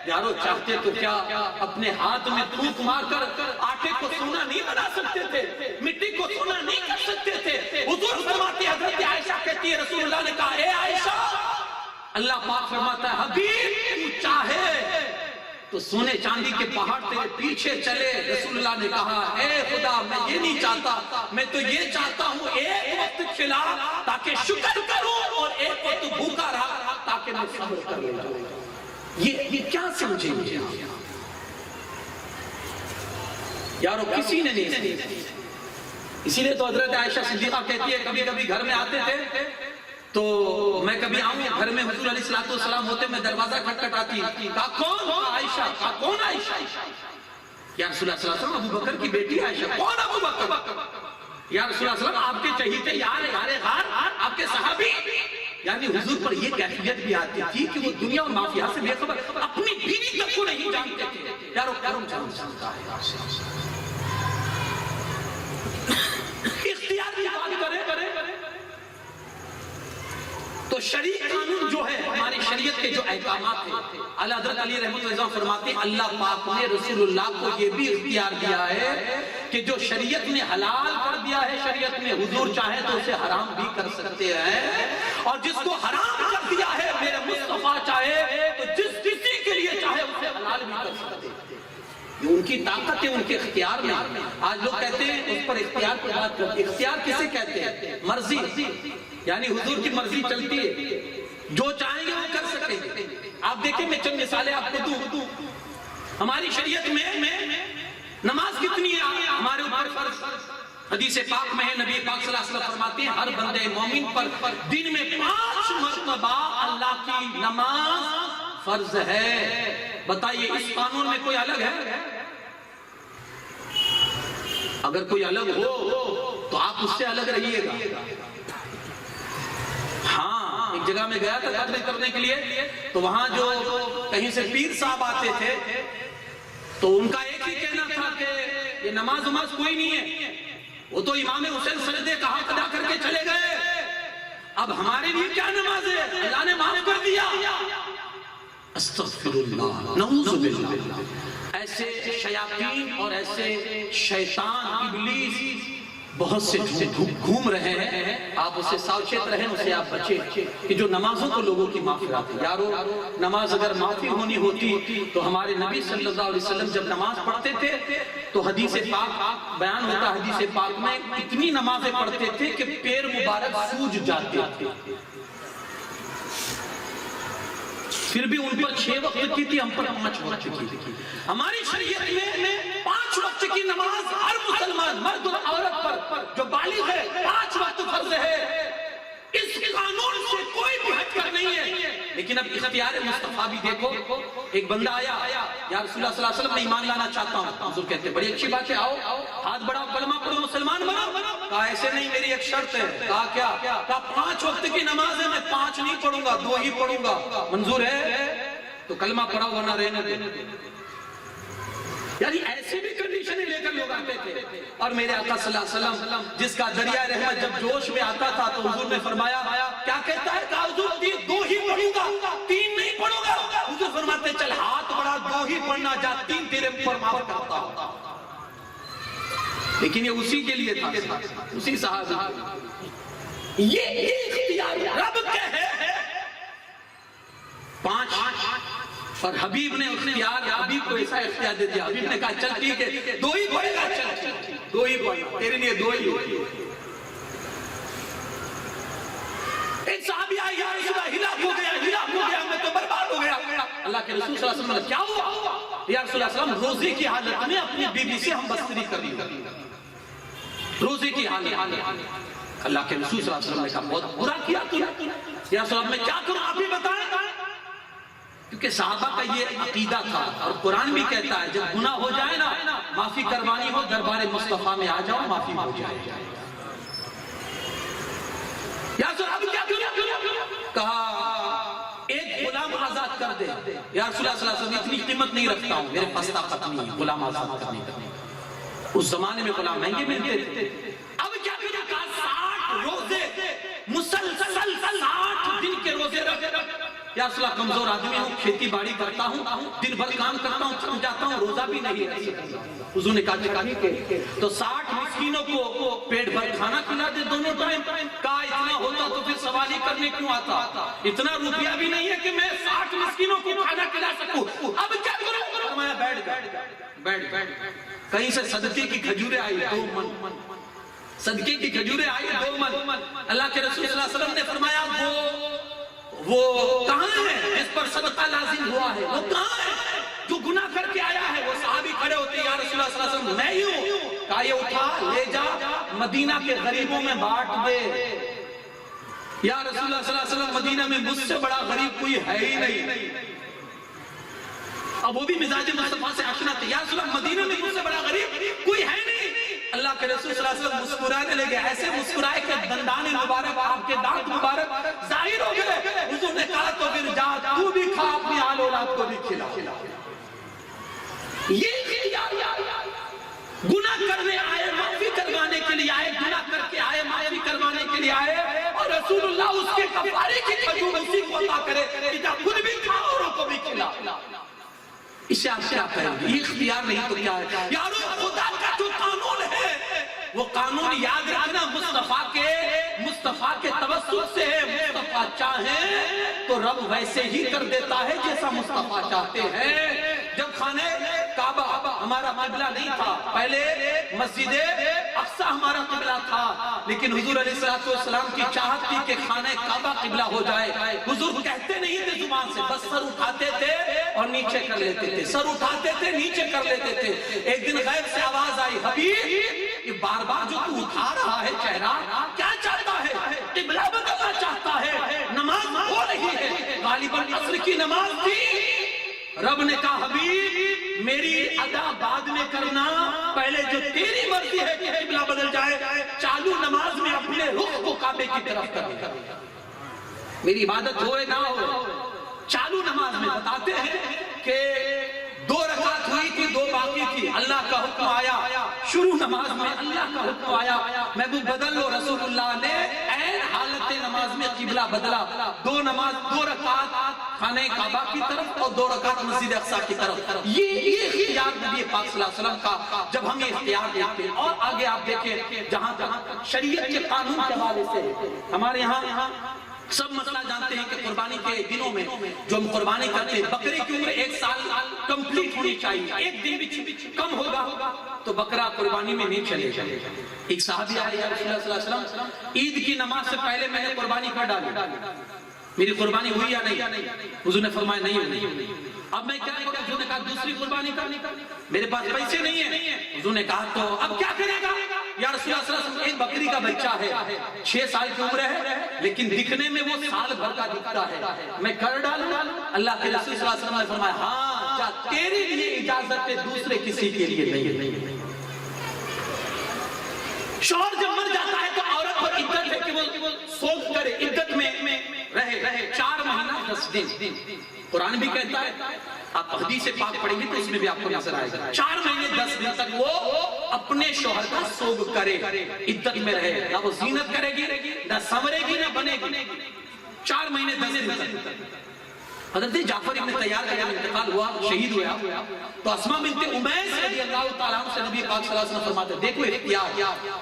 یارو چاہتے تو کیا اپنے ہاتھ میں تھوک مار کر آٹے کو سونا نہیں بنا سکتے تھے، مٹی کو سونا نہیں کر سکتے تھے۔ حضور فرماتے ہیں، حضرت عائشہ کہتی ہے رسول اللہ نے کہا اے عائشہ، اللہ پاک فرماتا ہے حبیب تو چاہے تو سونے چاندی کے پہاڑ تیرے پیچھے چلے۔ رسول اللہ نے کہا اے خدا میں یہ نہیں چاہتا، میں تو یہ چاہتا ہوں ایک وقت کھلا تاکہ شکر کروں، اور ایک وقت بھوکا رہا تاکہ میں صبر کر لوں۔ یہ کیا سمجھیں گے یارو؟ کسی نے نہیں سمجھا۔ اسی لیے تو حضرت عائشہ صدیقہ کہتی ہے کبھی کبھی گھر میں آتے تھے تو میں کبھی آؤں گھر میں، حضور علیہ السلام ہوتے، میں دروازہ کھٹکھٹاتی، کہا کون؟ عائشہ۔ کہا کون عائشہ؟ یا رسول اللہ صلی اللہ علیہ وسلم ابو بکر کی بیٹی عائشہ۔ کون ابو بکر؟ یا رسول اللہ صلی اللہ علیہ وسلم آپ کے چہیتے یار غار، آپ کے صحابی۔ یعنی حضور پر یہ کیفیت بھی آتی تھی کہ وہ دنیا اور مافیا سے بے خبر، اپنی بیوی تک کو نہیں جانتے تھے۔ یارو کرم جانتا ہے۔ تو شرعی قانون جو ہے ہماری شریعت کے جو احکامات ہیں، اعلیٰ حضرت علی رحمۃ اللہ فرماتے ہیں اللہ پاک نے رسول اللہ کو یہ بھی اختیار دیا ہے کہ جو شریعت نے حلال کر دیا ہے شریعت میں، حضور چاہے تو اسے حرام بھی کر سکتے ہیں، اور جس کو حرام کر دیا ہے میرے مصطفیٰ چاہے تو جس کسی کے لیے چاہے اسے حلال بھی کر سکتے ہیں۔ یہ ان کی طاقت ہے، ان کے اختیار میں۔ آج لوگ کہتے ہیں اس پر اختیار کی بات کرتے ہیں، اختیار کسے کہتے ہیں؟ مرضی، یعنی حضور کی مرضی چلتی ہے، جو چاہیں گے وہ کر سکیں گے۔ آپ دیکھیں میں چند مثالیں آپ کو دوں، ہماری شریعت میں نماز کتنی ہے ہمارے اوپر فرض؟ حدیث پاک میں ہے نبی پاک صلی اللہ علیہ وسلم فرماتے ہیں ہر بندے مومن پر دن میں 5 مرتبہ اللہ کی نماز فرض ہے۔ بتائیے اس قانون میں کوئی الگ ہے؟ اگر کوئی الگ ہو تو آپ اس سے الگ رہیے گا۔ ہاں ایک جگہ میں گیا تھا قدر کرنے کے لیے، تو وہاں جو کہیں سے پیر صاحب آتے تھے تو ان کا ایک ہی کہنا تھا کہ یہ نماز کوئی نہیں ہے، وہ تو امام حسین سجدے کا حق ادا کر کے چلے گئے، اب ہمارے لیے کیا نماز ہے؟ اللہ نے معاف کر دیا۔ استغفر اللہ، نعوذ باللہ۔ ایسے شیاطین اور ایسے شیطان ابلیس بہت سے گھوم رہے ہیں، آپ اسے ساوچیت رہیں، اسے آپ بچیں کہ جو نمازوں کو لوگوں کی معافی آتی ہے۔ یارو نماز اگر معافی ہونی ہوتی تو ہمارے نبی صلی اللہ علیہ وسلم جب نماز پڑھتے تھے تو حدیث پاک بیان ہوتا، حدیث پاک میں اتنی نمازیں پڑھتے تھے کہ پیر مبارک سوج جاتے تھے، پھر بھی ان پر 6 وقت کی تھی، ہم پر 5 وقت کی تھی۔ ہماری شریعت میں 5 وقت کی نماز ہر مسلمان مرد اور عورت پر جو بالغ ہے 5 وقت فرض ہے، اس قانون سے کوئی بھی ہٹ کر نہیں ہے۔ لیکن اب اختیار مصطفیٰ بھی دیکھو، ایک بندہ آیا، یا رسول اللہ صلی اللہ علیہ وسلم میں ایمان لانا چاہتا ہوں، حضور کہتے ہیں بڑی اچھی بات ہے، آؤ ہاتھ بڑھاؤ کلمہ پڑھو مسلمان بنو۔ کہا ایسے نہیں، میری ایک شرط ہے۔ کہا کیا؟ کہا 5 وقت کی نماز ہے، میں 5 نہیں پڑھوں گا، 2 ہی پڑھوں گا، منظور ہے؟ تو کلمہ پڑھاؤ ورنہ رہنے دو۔ یعنی ایسی بھی کنڈیشنیں لے کر لوگ آتے تھے، اور میرے آقا صلی اللہ علیہ وسلم جس کا دریا رحمت جب جوش میں آتا تھا تو حضور نے فرمایا کیا کہتا ہے؟ کہا حضور 2 ہی پڑھوں گا، 3 نہیں پڑھوں گا۔ حضور فرماتے چل ہاتھ بڑھا، 2 ہی پڑھنا، جا 3 تیرے اوپر معاف کرتا ہوں۔ لیکن یہ اسی کے لیے تھا، اسی صحابی، یہ اختیار رب کا ہے 5۔ اور حبیب نے اختیار، حبیب کو ایسا اختیار دے دیا، حبیب نے کہا چل ٹھیک ہے 2 ہی پڑھے گا، چل 2 ہی پڑھنا، تیرے لیے 2 ہی۔ ایک صحابی آئی، یا رسول اللہ ہلاک ہو گیا، میں تو برباد ہو گیا۔ اللہ کے رسول صلی اللہ علیہ وسلم نے کیا ہوا؟ یا رسول اللہ صلی اللہ علیہ وسلم روزے کی حالت میں اپنی بیوی سے ہم بستری کر لی، روزے کی حالت۔ اللہ کے رسول صلی اللہ علیہ وسلم نے کہا بہت برا کیا تو، یا رسول اللہ میں کیا کروں آپ ہی بتائیں؟ کیونکہ صحابہ کا یہ عقیدہ تھا، اور قرآن بھی کہتا ہے جب گناہ ہو جائے نا، معافی کروانی ہو دربار مصطفیٰ میں آ جاؤ، معافی ہو جائے۔ یا رسول اللہ کیا کروں؟ کہا ایک غلام آزاد کر دے۔ یا رسول اللہ صلی اللہ علیہ وسلم اتنی قیمت نہیں رکھتا ہوں، میرے پاس طاقت نہیں ہے غلام آزاد کرنے کا۔ اس زمانے میں غلام مہنگے ملتے تھے۔ اب کیا کروں؟ کہا 60 روزے مسلسل 60 دن کے روزے رکھ۔ یا رسول اللہ کمزور آدمی ہوں، کھیتی باڑی کرتا ہوں، دن بھر کام کرتا ہوں، تھک جاتا ہوں، روزہ بھی نہیں ہے۔ حضور نے کہا تو 60 مسکینوں کو پیٹ بھر کھانا کھلا دے دونوں ٹائم۔ کہا اتنا ہوتا تو پھر سوال ہی کرنے کیوں آتا؟ اتنا روپیہ بھی نہیں ہے کہ میں 60 مسکینوں کو کھانا کھلا سکوں، اب کیا کروں؟ فرمایا بیٹھ۔ کہیں سے صدقے کی کھجوریں آئی 2 من، صدقے کی کھجوریں آئی 2 من۔ اللہ کے رسول صلی اللہ علیہ وسلم نے فرمایا وہ کہاں ہے جس پر صدقہ لازم ہوا ہے؟ وہ کہاں ہے جو گناہ کر کے آیا ہے؟ وہ صحابی کھڑے ہوتے، یا رسول اللہ صلی اللہ علیہ وسلم میں ہی ہوں۔ کہا یہ اٹھا لے جا مدینہ کے غریبوں میں بانٹ دے۔ یا رسول اللہ صلی اللہ علیہ وسلم مدینہ میں مجھ سے بڑا غریب کوئی ہے ہی نہیں۔ اب وہ بھی مزاج مصطفیٰ سے آشنا تھے، یا رسول اللہ مدینہ میں مجھ سے بڑا غریب کوئی ہے نہیں۔ اللہ کے رسول صلی اللہ علیہ وسلم مسکرانے لگے، ایسے مسکرائے کہ دندان مبارک، آپ کے دانت مبارک ظاہر ہو گئے۔ حضور نے کہا تو پھر جا تو بھی کھا، اپنی آل اولاد کو بھی کھلا۔ یہ گناہ کرنے آئے، معافی کروانے کے لیے آئے، گناہ کر کے آئے، معافی کروانے کے لیے آئے، اور رسول اللہ اس کے کفارے کی کھجور اسی کو عطا کرے کہ جب خود بھی کھا اوروں کو بھی کھلا. اسے آپ کیا کہیں گے؟ یہ اختیار نہیں تو کیا ہے؟ یارو خدا کا جو قانون ہے وہ قانون یاد رکھنا مصطفیٰ کے توسط سے ہے. مصطفیٰ چاہیں تو رب ویسے ہی کر دیتا ہے جیسا مصطفیٰ چاہتے ہیں. جب خانہ کعبہ ہمارا قبلہ نہیں تھا، پہلے مسجد اقصی ہمارا قبلہ تھا، لیکن حضور علیہ السلام کی چاہت تھی کہ خانہ کعبہ قبلہ ہو جائے. حضور کہتے نہیں تھے زبان سے، بس سر اٹھاتے تھے اور نیچے کر لیتے تھے، سر اٹھاتے تھے نیچے کر لیتے تھے. ایک دن غیب سے آواز آئی، حبیب یہ بار بار جو تو اٹھا رہا ہے چہرہ کیا چاہتا ہے؟ قبلہ بدلنا چاہتا ہے، نماز ہو رہی ہے، غالباً عصر کی نماز تھی. رب نے کہا حبیب میری ادا بعد میں کرنا، پہلے جو تیری مرضی ہے کہ قبلہ بدل جائے چالو نماز میں اپنے رخ کو کعبے کی طرف کر. میری عبادت ہوئے نہ ہو، چالو نماز میں بتاتے ہیں کہ 2 رکعت ہوئی تھی، 2 باقی تھی، اللہ کا حکم آیا. شروع نماز میں اللہ کا حکم آیا، محبوب بدل لو. رسول اللہ نے عین حالت نماز میں قبلہ بدلا. 2 رکعت خانہ کعبہ کی طرف اور 2 رکعت مسجد اقصی کی طرف. یہ اختیار نبی پاک صلی اللہ علیہ وسلم کا جب ہم یہ اختیار دیتے ہیں. اور آگے آپ دیکھیں جہاں شریعت کے قانون کے حوالے سے ہمارے یہاں سب مسئلہ جانتے ہیں کہ قربانی کے دنوں میں جو ہم قربانی کرتے ہیں بکرے کی عمر 1 سال کمپلیٹ ہونی چاہیے. ایک دن بھی کم ہوگا تو بکرا قربانی میں نہیں چلے. ایک صحابی آئے یا رسول اللہ صلی اللہ علیہ وسلم عید کی نماز سے پہلے میں نے قربانی کر ڈالی، میری قربانی ہوئی یا نہیں؟ حضور نے فرمایا نہیں ہوئی. اب میں کیا کروں؟ حضور نے کہا دوسری قربانی کر، میرے پاس پیسے نہیں ہیں. حضور نے کہا تو اب کیا کرے گا؟ یا رسول اللہ صلی اللہ علیہ وسلم ایک بکری کا بچہ ہے، 6 سال کی عمر ہے لیکن دکھنے میں وہ سال بھر کا دکھتا ہے، میں کر ڈالوں؟ اللہ کے رسول صلی اللہ علیہ وسلم نے فرمایا ہاں جا، تیرے لیے اجازت ہے، دوسرے کسی کے لیے نہیں. شوہر جب مر جاتا ہے تو عورت پر عدت ہے کہ وہ سوگ کرے، عدت میں رہے 4 مہینہ 10 دن. قرآن بھی کہتا ہے، آپ حدیث پاک پڑھیں گے تو اس میں بھی آپ کو نظر آئے گا 4 مہینے 10 دن تک وہ اپنے شوہر کا سوگ کرے، عدت میں رہے، نہ وہ زینت کرے گی، نہ سنورے گی، نہ بنے گی. 4 مہینے 10 دن تک. حضرت جعفر ابن طیار کا جب انتقال ہوا، شہید ہوا، تو اسماء بنت امیس رضی اللہ تعالیٰ عنہ سے نبی پاک صلی اللہ علیہ وسلم فرماتے ہیں دیکھو اختیار.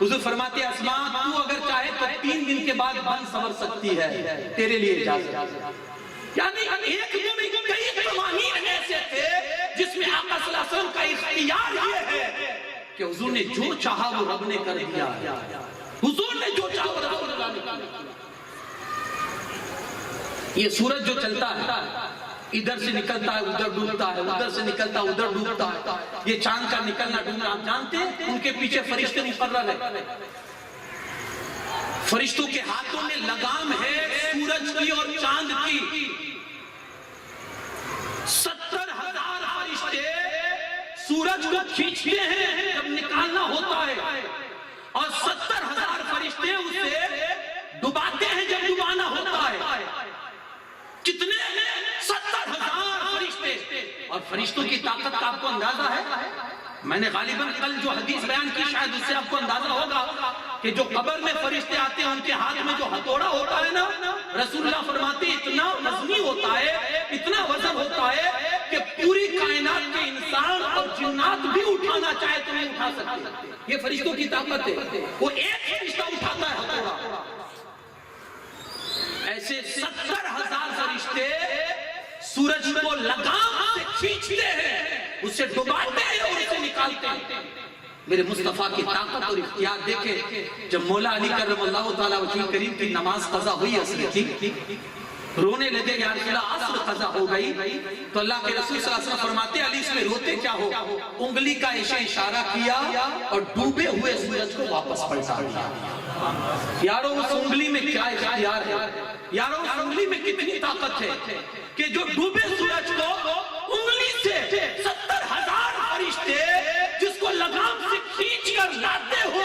حضور فرماتے ہیں اسماء تو اگر چاہے تو 3 دن کے بعد بن سنور سکتی ہے، تیرے لیے اجازت. یعنی ایک دن کئی قوانین ایسے تھے جس میں آقا صلی اللہ علیہ وسلم کا اختیار یہ ہے کہ حضور نے جو چاہا وہ رب نے کر دیا. حضور نے جو چاہا وہ رب نے کر دیا. یہ سورج جو چلتا ہے ادھر سے نکلتا ہے ادھر ڈوبتا ہے، ادھر سے نکلتا ہے ادھر ڈوبتا ہے. یہ چاند کا نکلنا ڈوبنا آپ جانتے ہیں، ان کے پیچھے فرشتے مقرر ہیں. فرشتوں کے ہاتھوں میں لگام ہے سورج کی اور چاند کی. 70,000 فرشتے سورج کو کھینچتے ہیں جب نکالنا ہوتا ہے، اور 70,000 فرشتے اسے ڈباتے ہیں جب ڈبانا ہوتا ہے. کتنے 70,000 فرشتے. اور فرشتوں کی طاقت کا آپ کو اندازہ ہے؟ میں نے غالباً کل جو حدیث بیان کی شاید اس سے آپ کو اندازہ ہوگا کہ جو قبر میں فرشتے آتے ہیں ان کے ہاتھ میں جو ہتھوڑا ہوتا ہے نا، رسول اللہ فرماتے ہیں اتنا وزنی ہوتا ہے، اتنا وزن ہوتا ہے کہ پوری کائنات کے انسان اور جنات بھی اٹھانا چاہے تو نہیں اٹھا سکتے. یہ فرشتوں کی طاقت ہے. وہ ایک فرشتہ اٹھاتا ہے ہتھوڑا. ایسے 70,000 فرشتے سورج کو لگام سے کھینچتے ہیں، اسے ڈباتے ہیں اور اسے نکالتے ہیں. میرے مصطفیٰ کی طاقت اور اختیار دیکھے. جب مولا علی کرم اللہ تعالیٰ وجہ کریم کی نماز قضا ہوئی عصر کی، رونے لگے یا رسول اللہ عصر قضا ہو گئی، تو اللہ کے رسول صلی اللہ علیہ وسلم فرماتے علی اس میں روتے کیا ہو؟ انگلی کا اشارہ کیا اور ڈوبے ہوئے سورج کو واپس پلٹا دیا. یارو اس انگلی میں کیا اختیار ہے، یارو اس انگلی میں کتنی طاقت ہے کہ جو ڈوبے سورج کو انگلی سے 70,000 فرشتے جس کو لگام سے کھینچ کر لاتے ہو،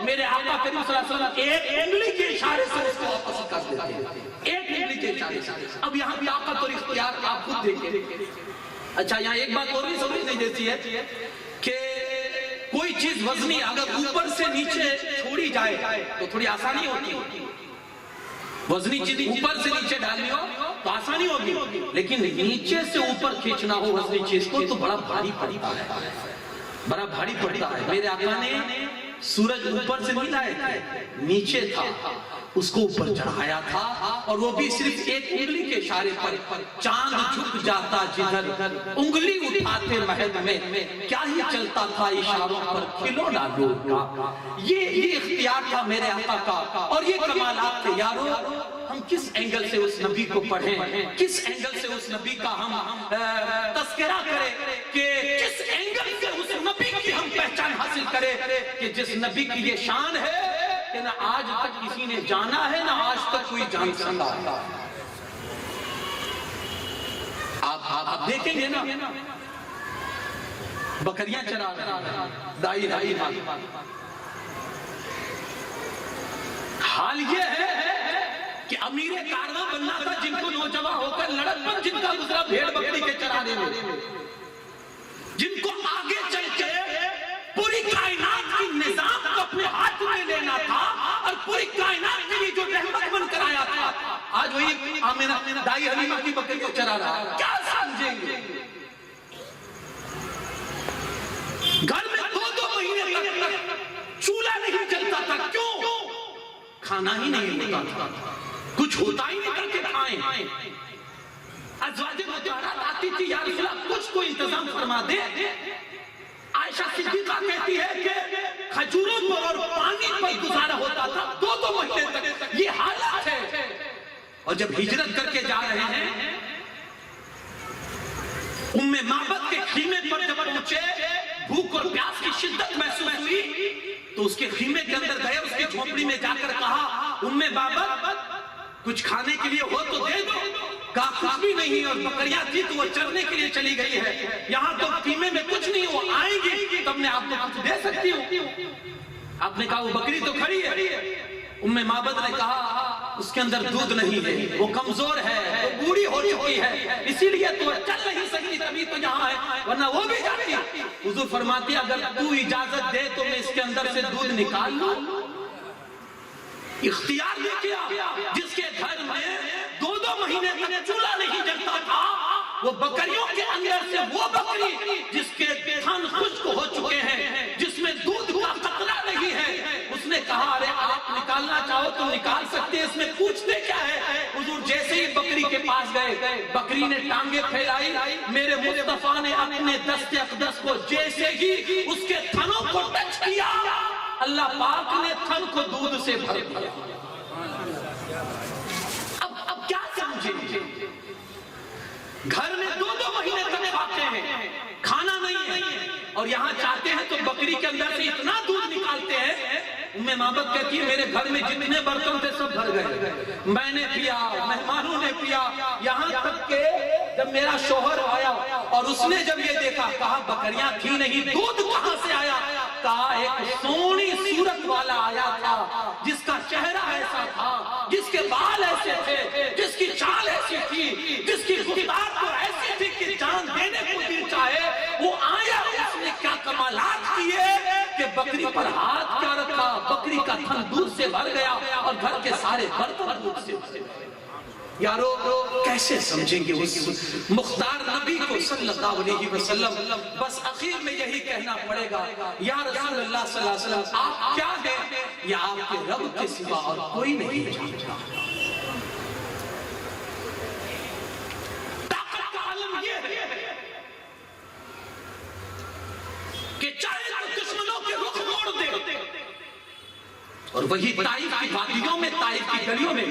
میرے آقا کریم صلی اللہ علیہ وسلم ایک انگلی کے اشارے سے اس کو واپس کر دیتے ہیں. ایک انگلی کے اشارے سے. اب یہاں طاقت اور اختیار آپ خود دیکھیں. اچھا یہاں ایک بات اور بھی سمجھنے جیسی ہے کہ کوئی چیز وزنی اگر اوپر سے نیچے چھوڑی جائے تو تھوڑی آسانی ہوتی ہے. وزنی چیز اوپر سے نیچے ڈالنی ہو تو آسانی ہوگی، لیکن نیچے سے اوپر کھینچنا ہو وزنی چیز کو تو بڑا بھاری پڑتا ہے، بڑا بھاری پڑتا ہے۔ میرے آقا نے سورج اوپر سے نہیں لائے تھے، نیچے تھا، اس کو اوپر چڑھایا تھا، اور وہ بھی صرف ایک انگلی کے اشارے پر۔ چاند جھک جاتا جدھر انگلی اٹھاتے مہد میں، کیا ہی چلتا تھا اشاروں پر کھلونا نور کا۔ یہ اختیار تھا میرے آقا کا، اور یہ کمالات تھے۔ یارو ہم کس اینگل سے اس نبی کو پڑھیں، کس اینگل سے اس نبی کا ہم تذکرہ کریں، کہ کس اینگل سے اس نبی کی ہم پہچان حاصل کریں، کہ جس نبی کی یہ شان ہے کہ نہ آج تک کسی نے جانا ہے نہ آج تک کوئی جان سکتا ہے۔ آپ دیکھیں گے نا، بکریاں چرا رہے، دائی حال یہ ہے کہ امیر کارواں بننا تھا جن کو نوجوان ہو کر لڑکپن جن کا گزرا بھیڑ بکری کے چرانے میں، جن کو آگے چل کے پوری کائنات کی نظام کو اپنے ہاتھ میں لینا تھا، اور پوری کائنات کے لیے جو رحمت بن کر آیا تھا، آج وہی آمنہ دائی حلیمہ کی بکری کو چرا رہا ہے۔ کیا سمجھیں گے؟ گھر میں 2 مہینے تک چولہا نہیں جلتا تھا، کیوں؟ کھانا ہی نہیں ہوتا تھا، کچھ ہوتا ہی نہیں کر کے کھائیں۔ ازواج مطہرات آتی تھی، یا رسول اللہ کچھ کو انتظام فرما دے۔ عائشہ صدیقہ کہتی ہے کہ کھجوروں پر اور پانی پر گزارا ہوتا تھا 2 مہینے تک، یہ حالات ہے۔ اور جب ہجرت کر کے جا رہے ہیں، ام معبد کے خیمے پر جب پہنچے، بھوک اور پیاس کی شدت محسوس ہوئی، تو اس کے خیمے کے اندر گئے، اس کی جھونپڑی میں جا کر کہا، ام معبد کچھ کھانے کے لیے ہو تو دے دو۔ کہا کچھ بھی نہیں، اور بکریاں تھی تو وہ چرنے کے لیے چلی گئی ہے، یہاں تو خیمے میں کچھ نہیں، وہ آئیں گی تب میں آپ کو کچھ دے سکتی ہوں۔ آپ نے کہا وہ بکری تو کھڑی ہے۔ ام معبد نے کہا اس کے اندر دودھ نہیں ہے، وہ کمزور ہے، وہ بوڑھی ہو چکی ہے، اسی لیے تو چل نہیں سکتی، تبھی تو یہاں ہے، ورنہ وہ بھی جاتی۔ حضور فرماتے ہیں اگر تو اجازت دے تو میں اس کے اندر سے دودھ نکال لوں۔ اختیار دے کیا، جس کے گھر میں 2 مہینے تک چولہا نہیں جلتا تھا، وہ بکریوں کے اندر سے وہ بکری جس کے تھن خشک ہو چکے ہیں، جس میں دودھ کا قطرہ نہیں ہے، اس نے کہا ارے آپ نکالنا چاہو تو نکال سکتے ہیں، اس میں پوچھتے کیا ہے۔ حضور جیسے ہی بکری کے پاس گئے، بکری نے ٹانگیں پھیلائی، میرے مصطفیٰ نے اپنے دست اقدس کو جیسے ہی اس کے تھنوں کو ٹچ کیا، اللہ پاک نے تھن کو دودھ سے بھر دیا۔ اب کیا سمجھیں؟ گھر میں 2 مہینے تک کھاتے ہیں، کھانا نہیں ہے، اور یہاں چاہتے ہیں تو بکری کے اندر سے اتنا دودھ نکالتے ہیں۔ ام معبد کہتی ہے میرے گھر میں جتنے برتن تھے سب بھر گئے، میں نے پیا، مہمانوں نے پیا، یہاں تک کہ جب میرا شوہر آیا اور اس نے جب یہ دیکھا، کہا بکریاں تھی نہیں، دودھ کہاں سے آیا؟ کہا ایک سونی صورت والا آیا تھا، جس کا چہرہ ایسا تھا، جس کے بال ایسے تھے، جس کی چال ایسی تھی، جس کی گفتار تو ایسی تھی کہ جان دینے کو دل چاہے، وہ آیا، اس نے کیا کمالات کیے کہ بکری پر ہاتھ کیا رکھا، بکری کا تھن دودھ سے بھر گیا، اور گھر کے سارے برتن دودھ سے بھر گئے۔ یارو کیسے سمجھیں گے اس مختار نبی کو صلی اللہ علیہ وسلم؟ بس اخیر میں یہی کہنا پڑے گا، یا رسول اللہ صلی اللہ علیہ وسلم آپ کیا ہیں، یا آپ کے رب کے سوا اور کوئی نہیں جانتا۔ طاقت کا عالم یہ ہے کہ چاہے تو دشمنوں کے رخ موڑ دے، اور وہی طائف کی وادیوں میں، طائف کی گلیوں میں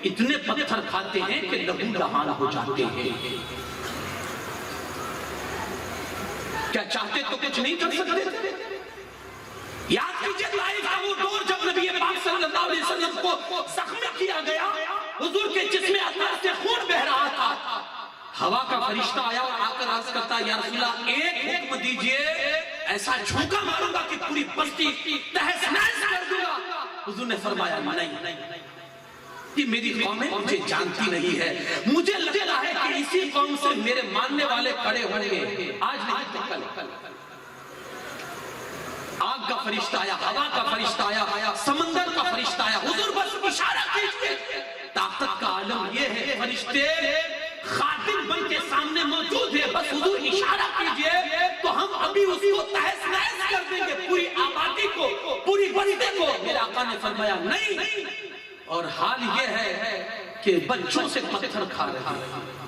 اتنے پتھر کھاتے ہیں کہ لہو لہان ہو جاتے ہیں۔ کیا چاہتے تو کچھ نہیں کر سکتے؟ یاد کیجئے طائف کا وہ دور جب نبی پاک صلی اللہ علیہ وسلم کو زخمی کیا گیا، حضور کے جسم اطہر سے خون بہ رہا تھا، ہوا کا فرشتہ آیا اور آ کر عرض کرتا یا رسول اللہ ایک حکم دیجئے، ایسا جھونکا ماروں گا کہ پوری بستی تہس نہس کر دوں گا۔ حضور نے فرمایا نہیں، یہ میری قوم ہے، مجھے جانتی نہیں ہے، مجھے لگتا ہے کہ اسی قوم سے میرے ماننے والے کھڑے ہوں گے، آج نہیں تو کل۔ آگ کا فرشتہ آیا، ہوا کا فرشتہ آیا، سمندر کا فرشتہ آیا، حضور بس اشارہ کیجئے طاقت کا عالم یہ ہے فرشتے خادم بن کے سامنے موجود ہے، بس حضور اشارہ کیجئے تو ہم ابھی اس کو تہس نہس کر دیں گے، پوری آبادی کو، پوری بستی کو۔ میرے آقا نے فرمایا نہیں، اور حال یہ ہے کہ بچوں سے پتھر کھا رہے ہیں۔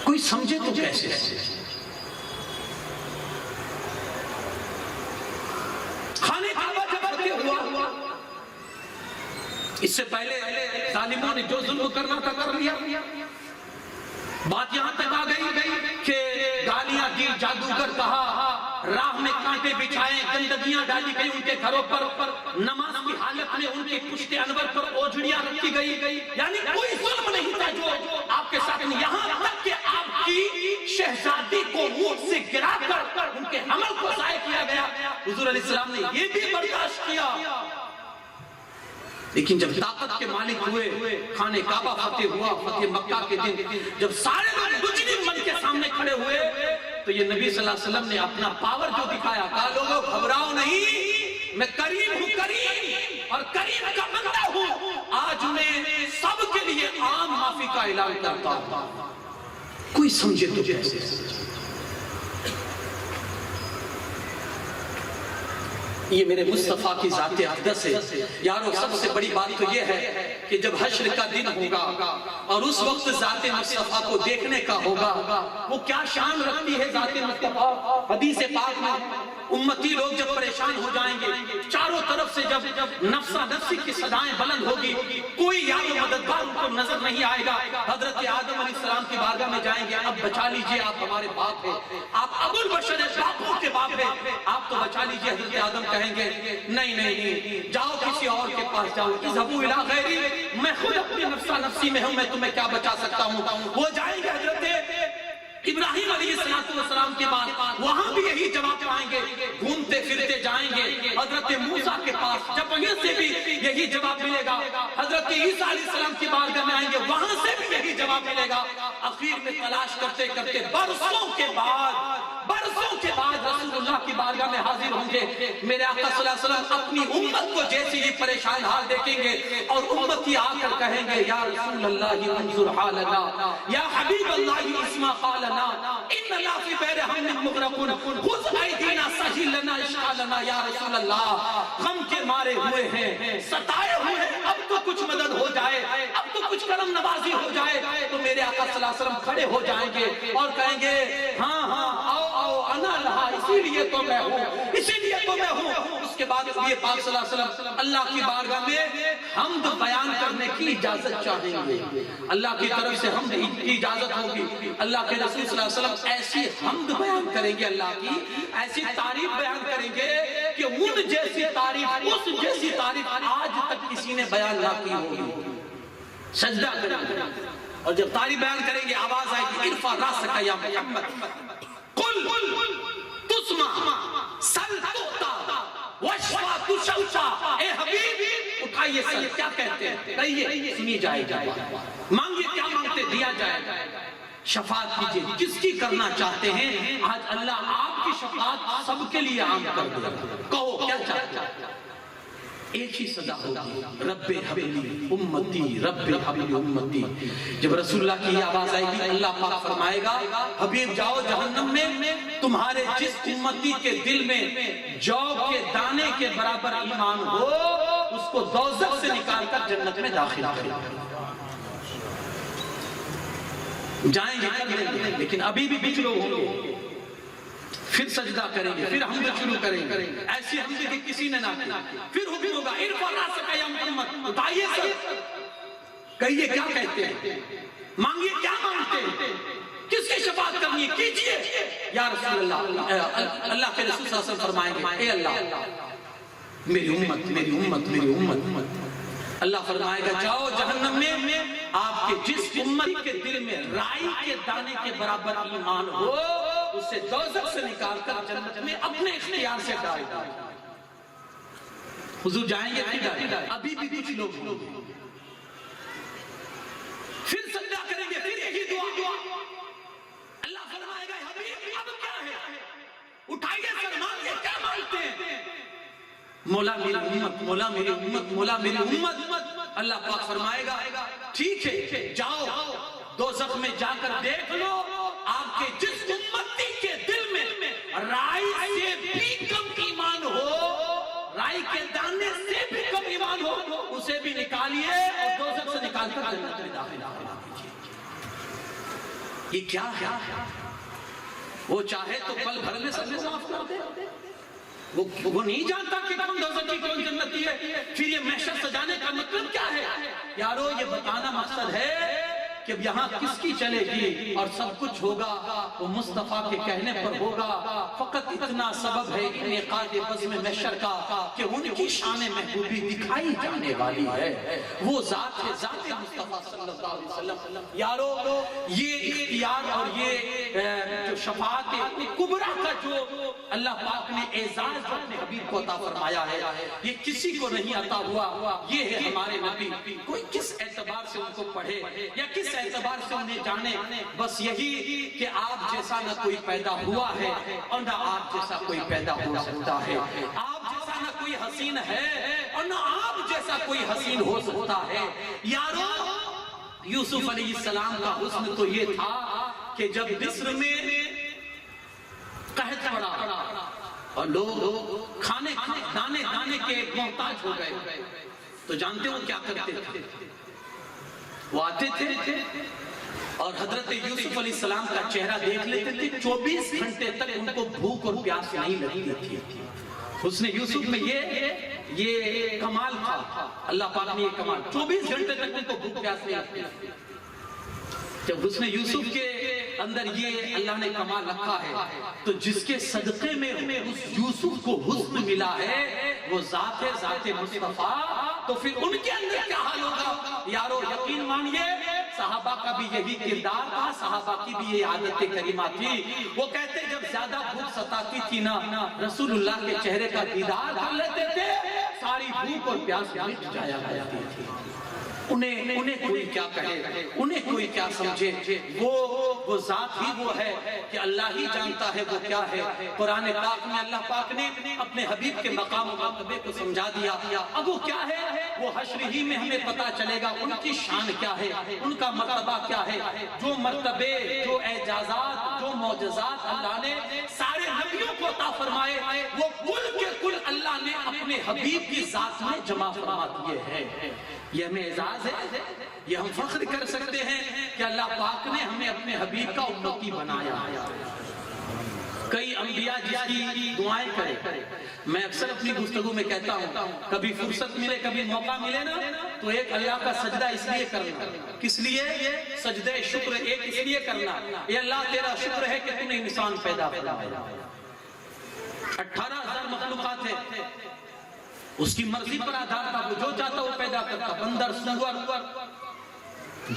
کوئی سمجھے تو کیسے؟ خانے کعبہ جب فتح ہوا، اس سے پہلے ظالموں نے جو ظلم کرنا تھا کر لیا۔ بات یہاں تک آ گئی کہ گالیاں دی، جادوگر کہا، راہ میں کانٹے بچھائے، گندگیاں ڈالی گئی ان کے گھروں پر، نماز کی حالت میں ان کے پشت انور پر اوجھڑیاں رکھی گئی، یعنی کوئی ظلم نہیں تھا جو آپ کے ساتھ نہیں، یہاں تک کہ آپ کی شہزادی کو اونٹ سے گرا کر ان کے حمل کو ضائع کیا گیا۔ حضور علیہ السلام نے یہ بھی برداشت کیا، لیکن جب طاقت کے مالک ہوئے، خانہ کعبہ فتح ہوا، فتح مکہ کے دن جب سارے لوگ مجرم بن کے سامنے کھڑے ہوئے تو یہ نبی صلی اللہ علیہ وسلم نے اپنا پاور جو دکھایا، کہا لوگوں گھبراؤ نہیں، میں کریم ہوں، کریم اور کریم کا بندہ ہوں، آج میں سب کے لیے عام معافی کا اعلان کرتا ہوں۔ کوئی سمجھے تو کیسے؟ یہ میرے مصطفیٰ کی ذات اقدس ہے یارو۔ سب سے بڑی بات تو یہ ہے کہ جب حشر کا دن ہوگا اور اس وقت ذات مصطفیٰ کو دیکھنے کا ہوگا، وہ کیا شان رکھتی ہے ذات مصطفیٰ۔ حدیث پاک میں امتی لوگ جب پریشان ہو جائیں گے، چاروں طرف سے جب نفسا نفسی کی صدائیں بلند ہوگی، کوئی یار و مددگار ان کو نظر نہیں آئے گا، حضرت آدم علیہ السلام کی بارگاہ میں جائیں گے، اب بچا لیجئے، آپ ہمارے باپ ہیں، آپ ابو البشر باپوں کے باپ ہیں، آپ تو بچا لیجئے۔ حضرت آدم کہیں گے نہیں، جاؤ کسی اور کے پاس جاؤ، اذهبوا الى غیری، میں خود اپنی نفسا نفسی میں ہوں، میں تمہیں کیا بچا سکتا ہوں۔ وہ جائیں گے حضرت ابراہیم علیہ السلام کے بعد، وہاں بھی یہی جواب پائیں گے، گھومتے پھرتے جائیں گے حضرت موسیٰ کے پاس، جب وہیں سے بھی یہی جواب ملے گا، حضرت عیسیٰ علیہ السلام کی بارگاہ میں آئیں گے، وہاں سے بھی یہی جواب ملے گا۔ آخر میں تلاش کرتے کرتے برسوں کے بعد رسول اللہ کی بارگاہ میں حاضر ہوں گے۔ میرے آقا صلی اللہ علیہ وسلم اپنی امت کو جیسی ہی پریشان حال دیکھیں گے اور امتی آ کر کہیں گے، یا رسول اللہ انظر حالنا، یا حبیب اللہ اسمع قالنا، ان لا فی بیر ہم مغرقون، خذ ایدینا سہل لنا اشکالنا۔ یا رسول اللہ غم کے مارے ہوئے ہیں، ستائے ہوئے ہیں، اب تو کچھ مدد ہو جائے، اب تو کچھ کرم نوازی ہو جائے۔ تو میرے آقا صلی اللہ علیہ وسلم کھڑے ہو جائیں گے اور کہیں گے، ہاں آؤ انا لہا، اسی لیے تو میں ہوں۔ اس کے بعد نبی پاک صلی اللہ علیہ وسلم اللہ کی بارگاہ میں حمد بیان کرنے کی اجازت چاہیں گے، اللہ کی طرف سے حمد کی اجازت ہوگی۔ اللہ کے رسول صلی اللہ علیہ وسلم ایسی حمد بیان کریں گے، اللہ کی ایسی تعریف بیان کریں گے کہ ان جیسی تعریف، اس جیسی تعریف آج تک کسی نے بیان نہ کی ہوگی۔ سجدہ کریں اور جب تعریف بیان کریں گے آواز آئے گی، ارفع راسک یا محمد، قل تسمع سل تؤتا واشفع تشفع۔ اے حبیب اٹھائیے سر، کیا کہتے ہیں کہیے، سنی جائے گی، مانگیے کیا مانگتے دیا جائے گا، شفاعت کیجئے جس کی کرنا چاہتے ہیں۔ آج اللہ آپ کی شفاعت سب کے لیے عام کر دے، کہو کیا چاہتے ہیں، ایک ہی صدا ہوگی، رب حبیلی امتی، رب حبیلی امتی۔ جب رسول اللہ کی آواز آئے گی، اللہ پاک فرمائے گا، حبیب جاؤ جہنم میں، تمہارے جس امتی کے دل میں جو کے دانے کے برابر ایمان ہو، اس کو دوزخ سے نکال کر جنت میں داخل کریں۔ جائیں گے کر لیں گے، لیکن ابھی بھی کچھ لوگ ہوں گے، پھر سجدہ کریں گے، پھر حمد شروع کریں گے، ایسی حمد کہ کسی نے نہ کی، پھر حکم ہوگا ارفع راسک یا محمد، اٹھائیے سر، کہیے کیا کہتے ہیں، مانگیے کیا مانگتے ہیں، کس کی شفاعت کرنی ہے کیجئے۔ یا رسول اللہ، اللہ کے رسول صلی اللہ علیہ وسلم فرمائیں گے، اے اللہ میری امت، میری امت، میری امت۔ اللہ فرمائے گا، جاؤ جہنم میں، آپ کے جس امت کے دل میں رائی کے دانے کے برابر ایمان ہو، اسے دوزخ سے نکال کر جنت میں اپنے اختیار سے ڈال دیں۔ حضور جائیں گے پھر ڈالیں، ابھی بھی کچھ لوگ ہوں گے، پھر سجدہ کریں گے، پھر یہی دعا، اللہ فرمائے گا حبیب اب کیا ہے، اٹھائیے سر، مانگیے کیا مانگتے ہیں، مولا میری امت، مولا میری امت، مولا میری امت۔ اللہ پاک فرمائے گا ٹھیک ہے جاؤ دوزخ میں جا کر دیکھ لو آپ کے جس امتی کے دل میں رائی سے بھی کم ایمان ہو، رائی کے دانے سے بھی کم ایمان ہو، اسے بھی نکالیے اور دوزخ سے نکال کر جنت میں داخل کیجیے۔ یہ کیا ہے؟ وہ چاہے تو پل بھر میں سب معاف کر دے، وہ نہیں جانتا کہ کون دوزخی کون جنتی ہے۔ پھر یہ محشر سجانے کا مطلب کیا ہے؟ یارو یہ بتانا مقصد ہے کہ یہاں کس کی چلے گی اور سب کچھ ہوگا وہ مصطفیٰ کے کہنے پر ہوگا۔ فقط اتنا سبب ہے انعقاد بزم محشر کا کہ ان کی شان محبوبی دکھائی جانے والی ہے، وہ ذات ہے، ذات مصطفیٰ صلی اللہ علیہ وسلم۔ یارو یہ اختیار اور یہ جو شفاعت کبریٰ کا جو اللہ پاک نے اعزاز اپنے حبیب کو عطا فرمایا ہے، یہ کسی کو نہیں عطا ہوا۔ یہ ہے ہمارے نبی، کوئی کس اعتبار سے ان کو پڑھے یا کس اعتبار سے انہیں جانے، بس یہی کہ آپ جیسا نہ کوئی پیدا ہوا ہے اور نہ آپ جیسا کوئی پیدا ہو سکتا ہے، آپ جیسا نہ کوئی حسین ہے اور نہ آپ جیسا کوئی حسین ہو سکتا ہے۔ یارو یوسف علیہ السلام کا حسن تو یہ تھا کہ جب مصر میں قحط پڑا اور لوگ کھانے دانے دانے کے محتاج ہو گئے تو جانتے ہو کیا کرتے تھے؟ وہ آتے تھے اور حضرت یوسف علیہ السلام کا چہرہ دیکھ لیتے تھے، 24 گھنٹے تک ان کو بھوک اور پیاس نہیں لگتی تھی۔ حسن یوسف میں یہ کمال تھا، اللہ پاک نے یہ کمال، 24 گھنٹے تک ان کو بھوک پیاس نہیں لگتی۔ جب حسن یوسف کے اندر یہ اللہ نے کمال رکھا ہے تو جس کے صدقے میں اس یوسف کو حسن ملا ہے وہ ذات ہے، ذات مصطفیٰ، تو پھر ان کے اندر کیا حال ہوگا؟ یارو یقین مانیے صحابہ کا بھی یہی کردار تھا، صحابہ کی بھی یہ عادت کریمہ تھی۔ وہ کہتے جب زیادہ بھوک ستاتی تھی نا رسول اللہ کے چہرے کا دیدار کر لیتے تھے، ساری بھوک اور پیاس مٹ جایا کرتی تھی۔ انہیں کوئی کیا کہے، انہیں کوئی کیا سمجھے، وہ ذات ہی وہ ہے کہ اللہ ہی جانتا ہے وہ کیا ہے۔ قرآن پاک میں اللہ پاک نے اپنے حبیب کے مقام و مرتبے کو سمجھا دیا، اب وہ کیا ہے وہ حشر ہی میں ہمیں پتا چلے گا، ان کی شان کیا ہے، ان کا مرتبہ کیا ہے۔ جو مرتبے، جو اعجازات، جو معجزات اللہ نے سارے نبیوں کو عطا فرمائے وہ کل کے کل اللہ نے اپنے حبیب کی ذات میں جمع فرما دیے ہیں۔ یہ ہمیں اعزاز ہے، یہ ہم فخر کر سکتے ہیں کہ اللہ پاک نے ہمیں اپنے حبیب کا امتی بنایا۔ کئی انبیاء جس کی دعائیں کرے، میں اکثر اپنی گفتگو میں کہتا ہوں کبھی فرصت ملے کبھی موقع ملے نا تو ایک اللہ کا سجدہ اس لیے کرنا، کس لیے؟ سجدہ شکر ایک اس لیے کرنا، اے اللہ تیرا شکر ہے کہ تو نے انسان پیدا فرمایا، 18,000 مخلوقات ہیں، اس کی مرضی پر آدھار تھا، وہ جو چاہتا وہ پیدا کرتا، بندر، سنور،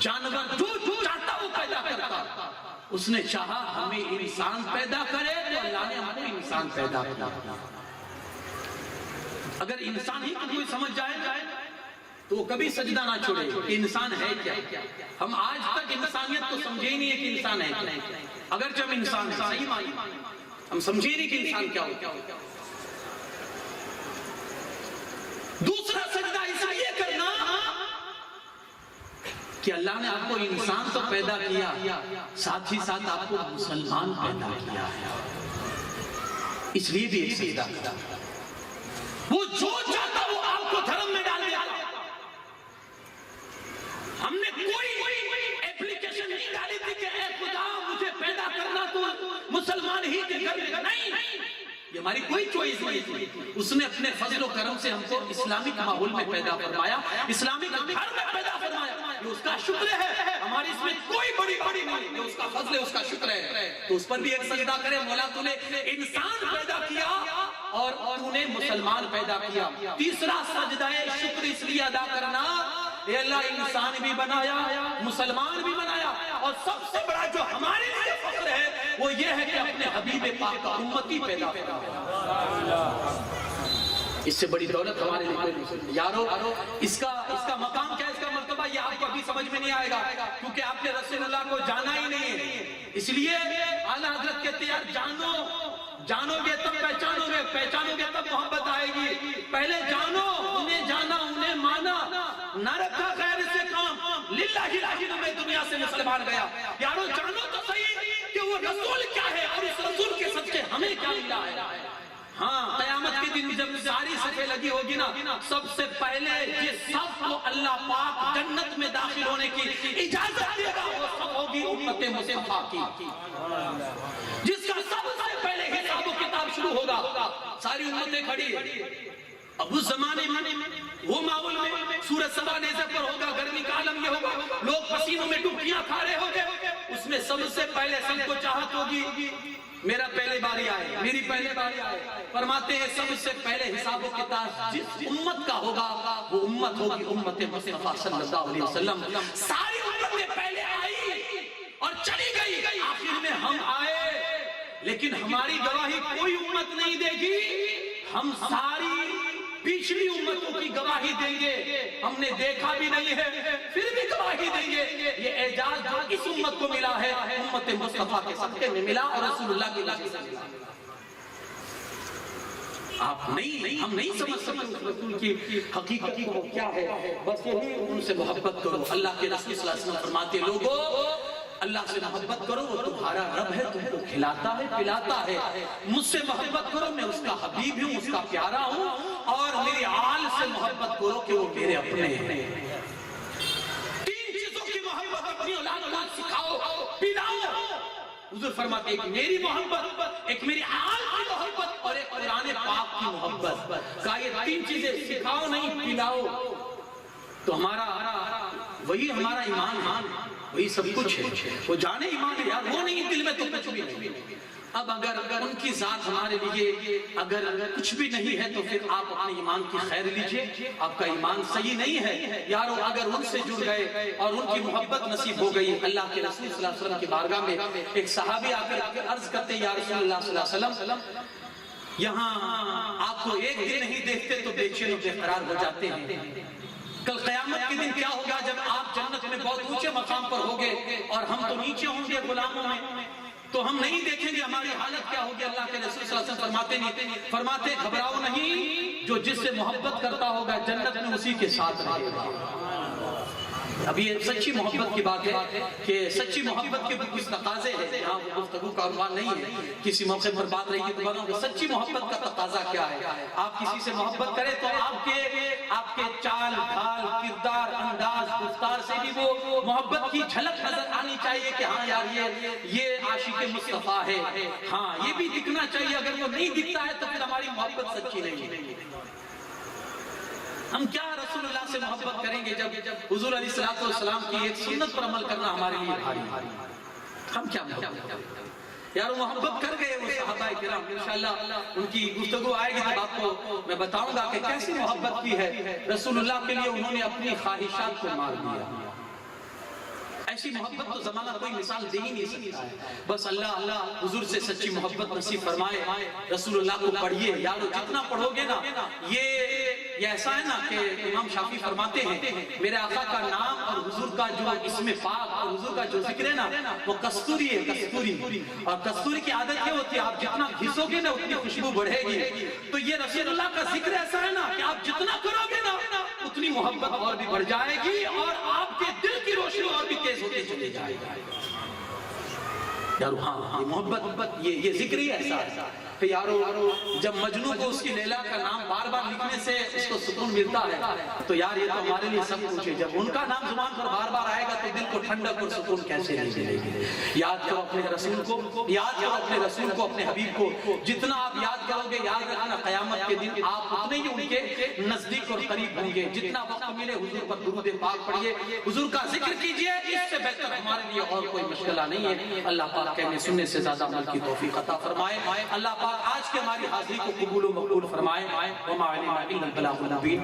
جانور، جو چاہتا وہ پیدا کرتا۔ اس نے چاہا ہمیں انسان پیدا کرے تو اللہ نے ہمیں انسان پیدا کیا۔ اگر انسان ہی کوئی سمجھ جائے تو وہ کبھی سجدہ نہ چھوڑے کہ انسان ہے کیا۔ ہم آج تک انسانیت کو سمجھے ہی نہیں ہے کہ انسان ہے کیا، اگر جب انسان صحیح مانی ہم سمجھے نہیں کہ انسان کیا ہو۔ دوسرا سجدہ اس لیے کرنا کہ اللہ نے آپ کو انسان تو پیدا کیا، ساتھ ہی ساتھ آپ کو مسلمان پیدا کیا ہے، اس لیے بھی ایک سجدہ کرتا۔ وہ جو چاہتا وہ آپ کو دھرم میں ڈال دیا۔ ہم نے کوئی اپلیکیشن نہیں ڈالی تھی کہ اے خدا مجھے پیدا کرنا تو مسلمان ہی کے گھر میں، نہیں، یہ ہماری کوئی چوائس نہیں تھی۔ اس نے اپنے فضل و کرم سے ہم کو اسلامک ماحول میں پیدا فرمایا، اسلامک گھر میں پیدا فرمایا، یہ اس کا شکر ہے، ہماری اس میں کوئی بڑی نہیں، یہ اس کا فضل ہے، اس کا شکر ہے۔ تو اس پر بھی ایک سجدہ کرے، مولا تو نے انسان پیدا کیا اور تو نے مسلمان پیدا کیا۔ تیسرا سجدہ شکر اس لیے ادا کرنا، اے اللہ انسان بھی بنایا، مسلمان بھی بنایا، اور سب سے بڑا جو ہمارے لیے فخر ہے وہ یہ ہے کہ اپنے حبیب پاک کا امتی پیدا کرنا۔ اس سے بڑی دولت ہمارے لیے یارو، اس کا مقام کیا ہے، اس کا مرتبہ یہ آپ کو ابھی سمجھ میں نہیں آئے گا کیونکہ آپ نے رسول اللہ کو جانا ہی نہیں ہے۔ اس لیے اعلیٰ حضرت کہتے ہیں یار جانو جانو گے تب پہچانو گے، پہچانو گے تب محبت آئے گی۔ پہلے جانو، انہیں جانا، انہیں مانا، نہ رکھا خیر سے کام، للہ العالمین میں دنیا سے مسلمان گیا۔ یارو جانو تو صحیح کہ وہ رسول کیا ہے اور اس رسول کے صدقے ہمیں کیا ملا ہے۔ ہاں قیامت کے دن جب ساری صفیں لگی ہوگی نا، سب سے پہلے جس صف کو اللہ پاک جنت میں داخل ہونے کی اجازت دے گا وہ صف ہوگی امت مصطفیٰ کی، جس کا سب سے پہلے حساب و کتاب شروع ہوگا۔ ساری امتیں کھڑی ہیں۔ اب اس زمانے میں وہ ماحول میں سورج سبا نیزے پر ہوگا، گرمی کا عالم یہ ہوگا، لوگ پسینوں میں ڈبکیاں کھا رہے ہوں گے۔ اس میں سب سے پہلے سب کو چاہت ہوگی میرا پہلے باری آئے، میری پہلے باری آئے۔ فرماتے ہیں سب سے پہلے حساب و کتاب جس امت کا ہوگا وہ امت ہوگی امت مصطفیٰ صلی اللہ علیہ وسلم۔ ساری امتیں پہلے آئی اور چلی گئی، آخر میں ہم آئے، لیکن ہماری گواہی کوئی امت نہیں دے گی، ہم ساری پچھلی امتوں کی گواہی دیں گے۔ ہم نے دیکھا بھی نہیں ہے پھر بھی گواہی دیں گے۔ یہ اعجاز جو اس امت کو ملا ہے امت مصطفیٰ کے صدقے میں ملا اور رسول اللہ کی وجہ سے ملا۔ ہم نہیں سمجھ سکتے رسول کی حقیقت کو کیا ہے، بس یہی ان سے محبت کرو۔ اللہ کے رسول صلی اللہ علیہ وسلم فرماتے ہیں لوگو اللہ سے محبت کرو، وہ تمہارا رب ہے، تم کو کھلاتا ہے پلاتا ہے۔ مجھ سے محبت کرو، میں اس کا حبیب ہوں، اس کا پیارا ہوں، اور میری آل سے محبت کرو کہ وہ میرے اپنے ہیں۔ تین چیزوں کی محبت اپنی اولاد کو سکھاؤ، پلاؤ۔ حضور فرماتے ہیں ایک میری محبت، ایک میری آل کی محبت اور ایک قرآن پاک کی محبت۔ کہا یہ تین چیزیں سکھاؤ نہیں پلاؤ تو ہمارا وہی ہمارا ایمان، وہی سب کچھ ہے۔ وہ جانے ایمان ہے یار، وہ نہیں دل میں تو کچھ بھی نہیں۔ اب اگر ان کی ذات ہمارے لیے اگر کچھ بھی نہیں ہے تو پھر آپ اپنے ایمان کی خیر لیجئے، آپ کا ایمان صحیح نہیں ہے یارو۔ اگر ان سے جڑ گئے اور ان کی محبت نصیب ہو گئی، اللہ کے رسول صلی اللہ علیہ وسلم کی بارگاہ میں ایک صحابی آ کر عرض کرتے یا رسول اللہ صلی اللہ علیہ وسلم یہاں آپ کو ایک دن نہیں دیکھتے تو بے چین و بے قرار ہو جاتے ہیں، کل قیامت کے دن کیا ہوگا جب آپ جنت میں بہت اونچے مقام پر ہوگے اور ہم تو نیچے ہوں گے غلاموں میں، تو ہم نہیں دیکھیں گے ہماری حالت کیا ہوگی۔ اللہ کے رسول صلی اللہ علیہ وسلم فرماتے گھبراؤ نہیں، جو جس سے محبت کرتا ہوگا جنت میں اسی کے ساتھ رہے گا۔ اب یہ سچی محبت کی بات ہے کہ سچی محبت کے کچھ تقاضے ہیں، یہاں گفتگو کا عنوان نہیں ہے، کسی موقع پر بات رہی ہے تو بتاؤں کہ سچی محبت کا تقاضا کیا ہے۔ آپ کسی سے محبت کریں تو آپ کے چال ڈھال کردار انداز گفتار سے بھی وہ محبت کی جھلک نظر آنی چاہیے کہ ہاں یار یہ عاشق مصطفیٰ ہے، ہاں یہ بھی دکھنا چاہیے۔ اگر وہ نہیں دکھتا ہے تو پھر ہماری محبت سچی نہیں ہے۔ ہم کیا رسول اللہ سے محبت کریں گے جب حضور علیہ السلام کی ایک سنت پر عمل کرنا ہمارے لیے بھاری؟ ہم کیا محبت کریں یارو؟ محبت کر گئے وہ صحابہ کرام، انشاءاللہ ان کی گفتگو آئے گی جب آپ کو میں بتاؤں گا کہ کیسی محبت کی ہے رسول اللہ کے لیے، انہوں نے اپنی خواہشات کو مار دیا۔ ایسی محبت تو زمانہ کوئی مثال دے ہی نہیں سکتا ہے۔ بس اللہ حضور سے سچی محبت نصیب فرمائے۔ رسول اللہ کو پڑھیے یارو، جتنا پڑھو گے نا یہ ایسا ہے نا کہ امام شافعی فرماتے ہیں میرے آقا کا نام اور حضور کا جو اسم پاک اور حضور کا جو ذکر ہے نا وہ کستوری ہے، کستوری۔ اور کستوری کی عادت کیا ہوتی ہے؟ آپ جتنا گھسو گے نا اتنی خوشبو بڑھے گی۔ تو یہ رسول اللہ کا ذکر ایسا ہے نا کہ آپ جتنا کرو گے نا اتنی محبت اور بھی بڑھ جائے گی اور آپ کے دل کی روشنی اور بھی تیز ہوتے چلے جائے گا۔ یارو ہاں یہ محبت یہ ذکر ہی ایسا ہے کہ یارو جب مجنوں کو اس کی لیلا کا نام بار بار لکھنے سے اس کو سکون ملتا ہے تو یار یہ تو ہمارے لیے سب کچھ ہے۔ جب ان کا نام زبان پر بار بار آئے گا تو دل کو ٹھنڈک اور سکون کیسے نہیں ملے گی۔ یاد کرو اپنے رسول کو، یاد کرو اپنے رسول کو، اپنے حبیب کو۔ جتنا آپ یاد کرو گے یاد رکھنا قیامت کے دن آپ اتنے ہی ان کے نزدیک اور قریب ہوں گے۔ جتنا وقت ملے حضور پر درود پاک پڑھیے، حضور کا ذکر کیجئے، اس سے بہتر ہمارے لیے اور کوئی مشغلہ نہیں ہے۔ اللہ پاک کہنے سننے سے زیادہ عمل کی توفیق عطا فرمائے۔ اللہ پاک آج کے ہماری حاضری کو قبول و مقبول فرمائے۔ وما علینا الا البلاغ المبین۔